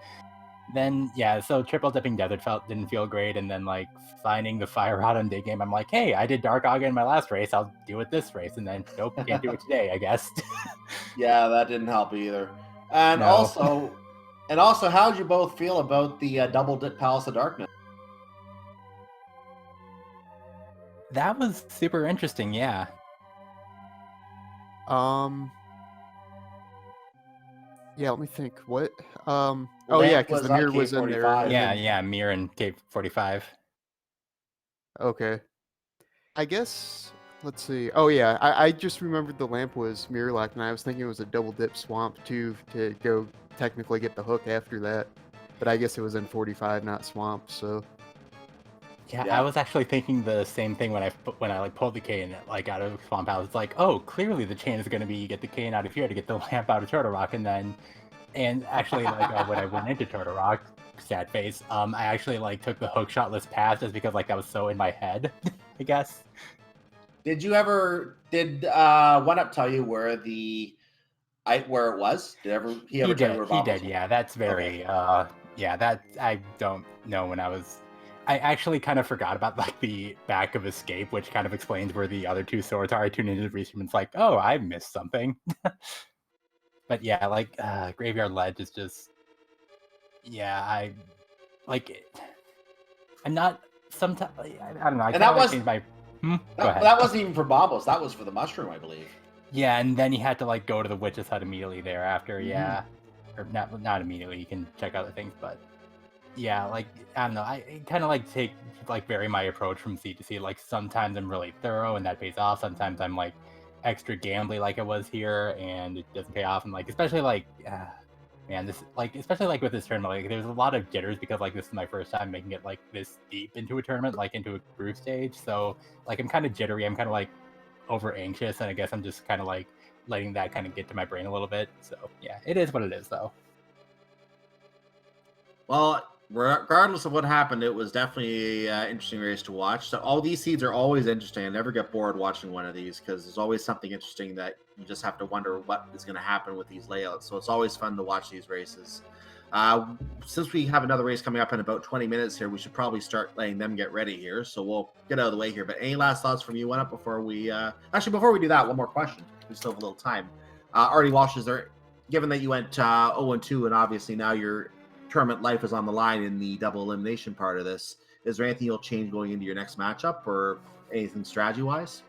then yeah, so triple dipping desert didn't feel great, and then like finding the fire rod on day game, I'm like, hey, I did Dark Aga in my last race, I'll do it this race, and then nope, can't do it today, I guess. Yeah, that didn't help either. And No. also, how did you both feel about the double dip Palace of Darkness? That was super interesting, yeah. Yeah, let me think. What? The Oh yeah, lamp because the was mirror was in there, K45. and then Yeah, Mir and Cape 45. okay. I guess let's see. Oh yeah, I just remembered the lamp was mirror locked, and I was thinking it was a double dip swamp too to go technically get the hook after that. But I guess it was in 45, not swamp. So Yeah, I Yeah. was actually thinking the same thing when I like pulled the cane like out of Swamp House. It's like, oh, clearly the chain is gonna be you get the cane out of here to get the lamp out of Turtle Rock, and actually like when I went into Turtle Rock, sad face, I actually like took the hook shotless pass just because like that was so in my head, I guess. Did Oneup tell you where where it was? He ever tell you where He Bob did, was? yeah. That's Okay. very yeah, that I don't know when I actually kind of forgot about like the back of Escape, which kind of explains where the other two swords are. I tuned into the research and it's like, oh, I missed something. But yeah, like Graveyard Ledge is just yeah, I like it. I'm not sometimes I don't know. I And kind that of like was change my. Go ahead. that wasn't even for Bombos. That was for the mushroom, I believe. Yeah, and then you had to like go to the witch's hut immediately thereafter. Mhm. Yeah, or not immediately. You can check other things, but yeah, like I don't know. I kind of like take like vary my approach from seed to seed. Like sometimes I'm really thorough and that pays off. Sometimes I'm like extra gambly like I was here and it doesn't pay off. And like especially like man, this like especially like with this tournament, like there's a lot of jitters because like this is my first time making it like this deep into a tournament, like into a group stage. So like I'm kind of jittery. I'm kind of like over anxious, and I guess I'm just kind of like letting that kind of get to my brain a little bit. So yeah, it is what it is though. Well, regardless of what happened, it was definitely an interesting race to watch. So all these seeds are always interesting. I never get bored watching one of these because there's always something interesting that you just have to wonder what is going to happen with these layouts. So it's always fun to watch these races. Since we have another race coming up in about 20 minutes here, we should probably start letting them get ready here. So we'll get out of the way here. But any last thoughts from you, Oneup, before we before we do that, one more question. We still have a little time. rdwalshv, is there, given that you went 0-2 and obviously now your tournament life is on the line in the double elimination part of this, is there anything you'll change going into your next matchup or anything strategy wise?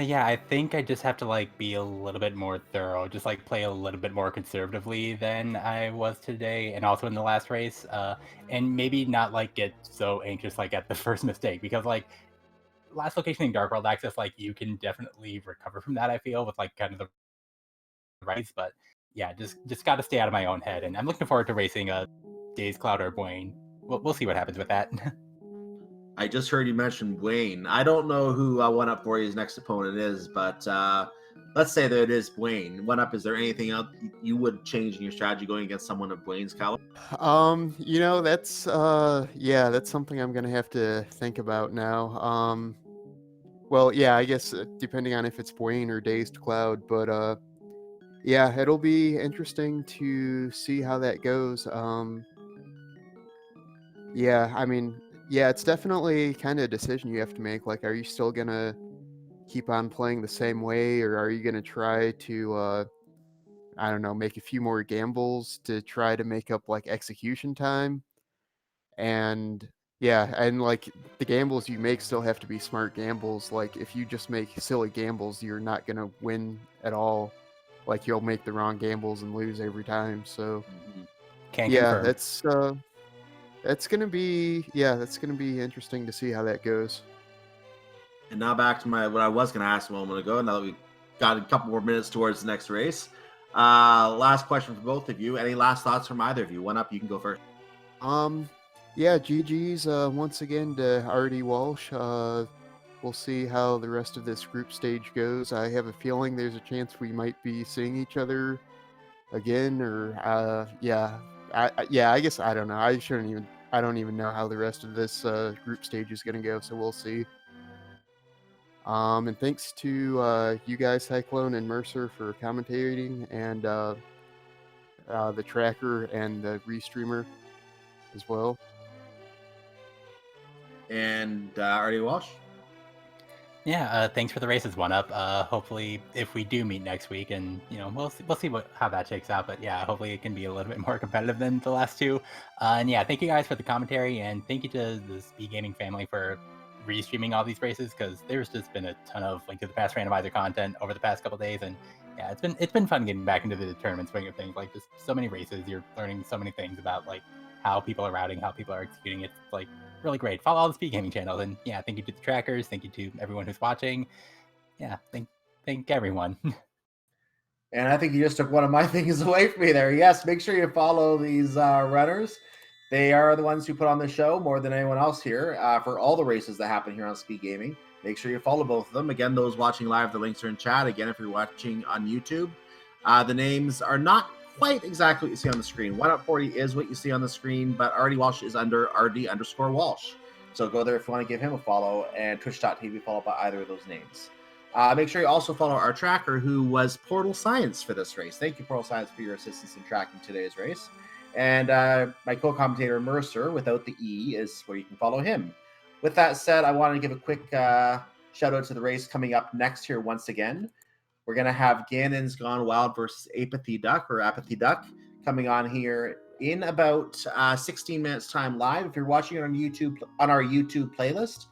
Yeah, I think I just have to like be a little bit more thorough, just like play a little bit more conservatively than I was today, and also in the last race. And maybe not like get so anxious like at the first mistake because like last location in Dark World Access, like you can definitely recover from that. I feel with like kind of the rights, but yeah, just got to stay out of my own head. And I'm looking forward to racing Days Cloud or Bwayne. We'll see what happens with that. I just heard you mention Wayne. I don't know who Oneup40's next opponent is, but let's say that it is Wayne. Oneup, is there anything else you would change in your strategy going against someone of Wayne's caliber? That's yeah, that's something I'm gonna have to think about now. Well, yeah, I guess depending on if it's Bwayne or Dazed Cloud, but yeah, it'll be interesting to see how that goes. Yeah, I mean, yeah, it's definitely kind of a decision you have to make. Like, are you still gonna keep on playing the same way, or are you gonna try to, I don't know, make a few more gambles to try to make up like execution time? And yeah, and like the gambles you make still have to be smart gambles. Like, if you just make silly gambles, you're not gonna win at all. Like, you'll make the wrong gambles and lose every time. So Can yeah, confirm. that's gonna be interesting to see how that goes. And now back to what I was going to ask a moment ago. Now that we got a couple more minutes towards the next race, last question for both of you. Any last thoughts from either of you? Oneup, you can go first. Yeah, GG's once again to rdwalshv. We'll see how the rest of this group stage goes. I have a feeling there's a chance we might be seeing each other again, or yeah, I guess I don't know. I don't even know how the rest of this group stage is gonna go. So we'll see. And thanks to you guys, Cyclone and Mercer, for commentating, and the tracker and the restreamer as well. And rdwalshv? Yeah, thanks for the races, Oneup. Hopefully, if we do meet next week, and we'll see how that shakes out. But yeah, hopefully it can be a little bit more competitive than the last two. And yeah, thank you guys for the commentary, and thank you to the Speed Gaming family for restreaming all these races because there's just been a ton of Link to the Past randomizer content over the past couple days, and yeah, it's been fun getting back into the tournament swing of things. Like just so many races, you're learning so many things about like how people are routing, how people are executing. It's like really great. Follow all the Speed Gaming channels, and yeah, thank you to the trackers, thank you to everyone who's watching. Yeah, thank everyone. And I think you just took one of my things away from me there. Yes, make sure you follow these runners. They are the ones who put on the show more than anyone else here for all the races that happen here on Speed Gaming. Make sure you follow both of them. Again, those watching live, the links are in chat. Again, if you're watching on YouTube, the names are not quite exactly what you see on the screen. Oneup40 is what you see on the screen, but rdwalshv is under _Walsh. So go there if you want to give him a follow, and twitch.tv followed by either of those names. Make sure you also follow our tracker, who was Portal Science for this race. Thank you, Portal Science, for your assistance in tracking today's race. And my co-commentator, Mercer, without the E, is where you can follow him. With that said, I wanted to give a quick shout-out to the race coming up next here once again. We're going to have Ganon's Gone Wild versus Apathy Duck, coming on here in about 16 minutes time live. If you're watching it on YouTube, on our YouTube playlist,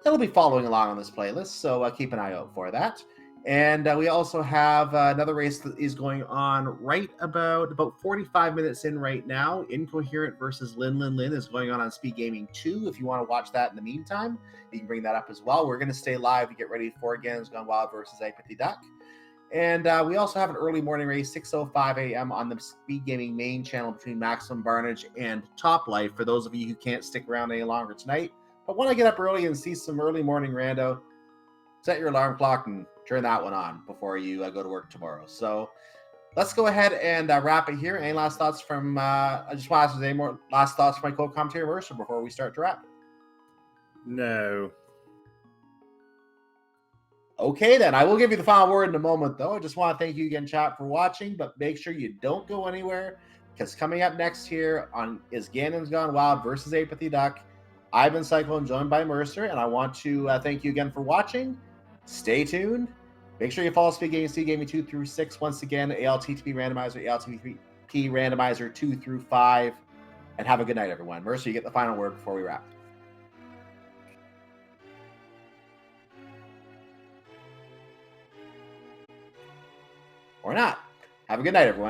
it'll be following along on this playlist, so keep an eye out for that. And we also have another race that is going on right about 45 minutes in right now. Incoherent versus Lin is going on Speed Gaming 2. If you want to watch that in the meantime, you can bring that up as well. We're going to stay live to get ready for Games Gone Wild versus Apathy Duck. And we also have an early morning race, 6:05 a.m. on the Speed Gaming main channel between Maximum Barnage and Top Life. For those of you who can't stick around any longer tonight, but want to get up early and see some early morning rando, set your alarm clock and turn that one on before you go to work tomorrow. So let's go ahead and wrap it here. Any last thoughts from, I just want to ask, any more last thoughts from my co-commentator Mercer before we start to wrap? No. Okay, then. I will give you the final word in a moment, though. I just want to thank you again, chat, for watching, but make sure you don't go anywhere, because coming up next here is Games Gone Wild versus Apathy Duck. I've been Cyclone, joined by Mercer, and I want to thank you again for watching. Stay tuned. Make sure you follow Speed Gaming, Speed Gaming 2 through 6. Once again, ALTTP Randomizer, ALTTP Randomizer 2 through 5. And have a good night, everyone. Mercer, you get the final word before we wrap. Or not. Have a good night, everyone.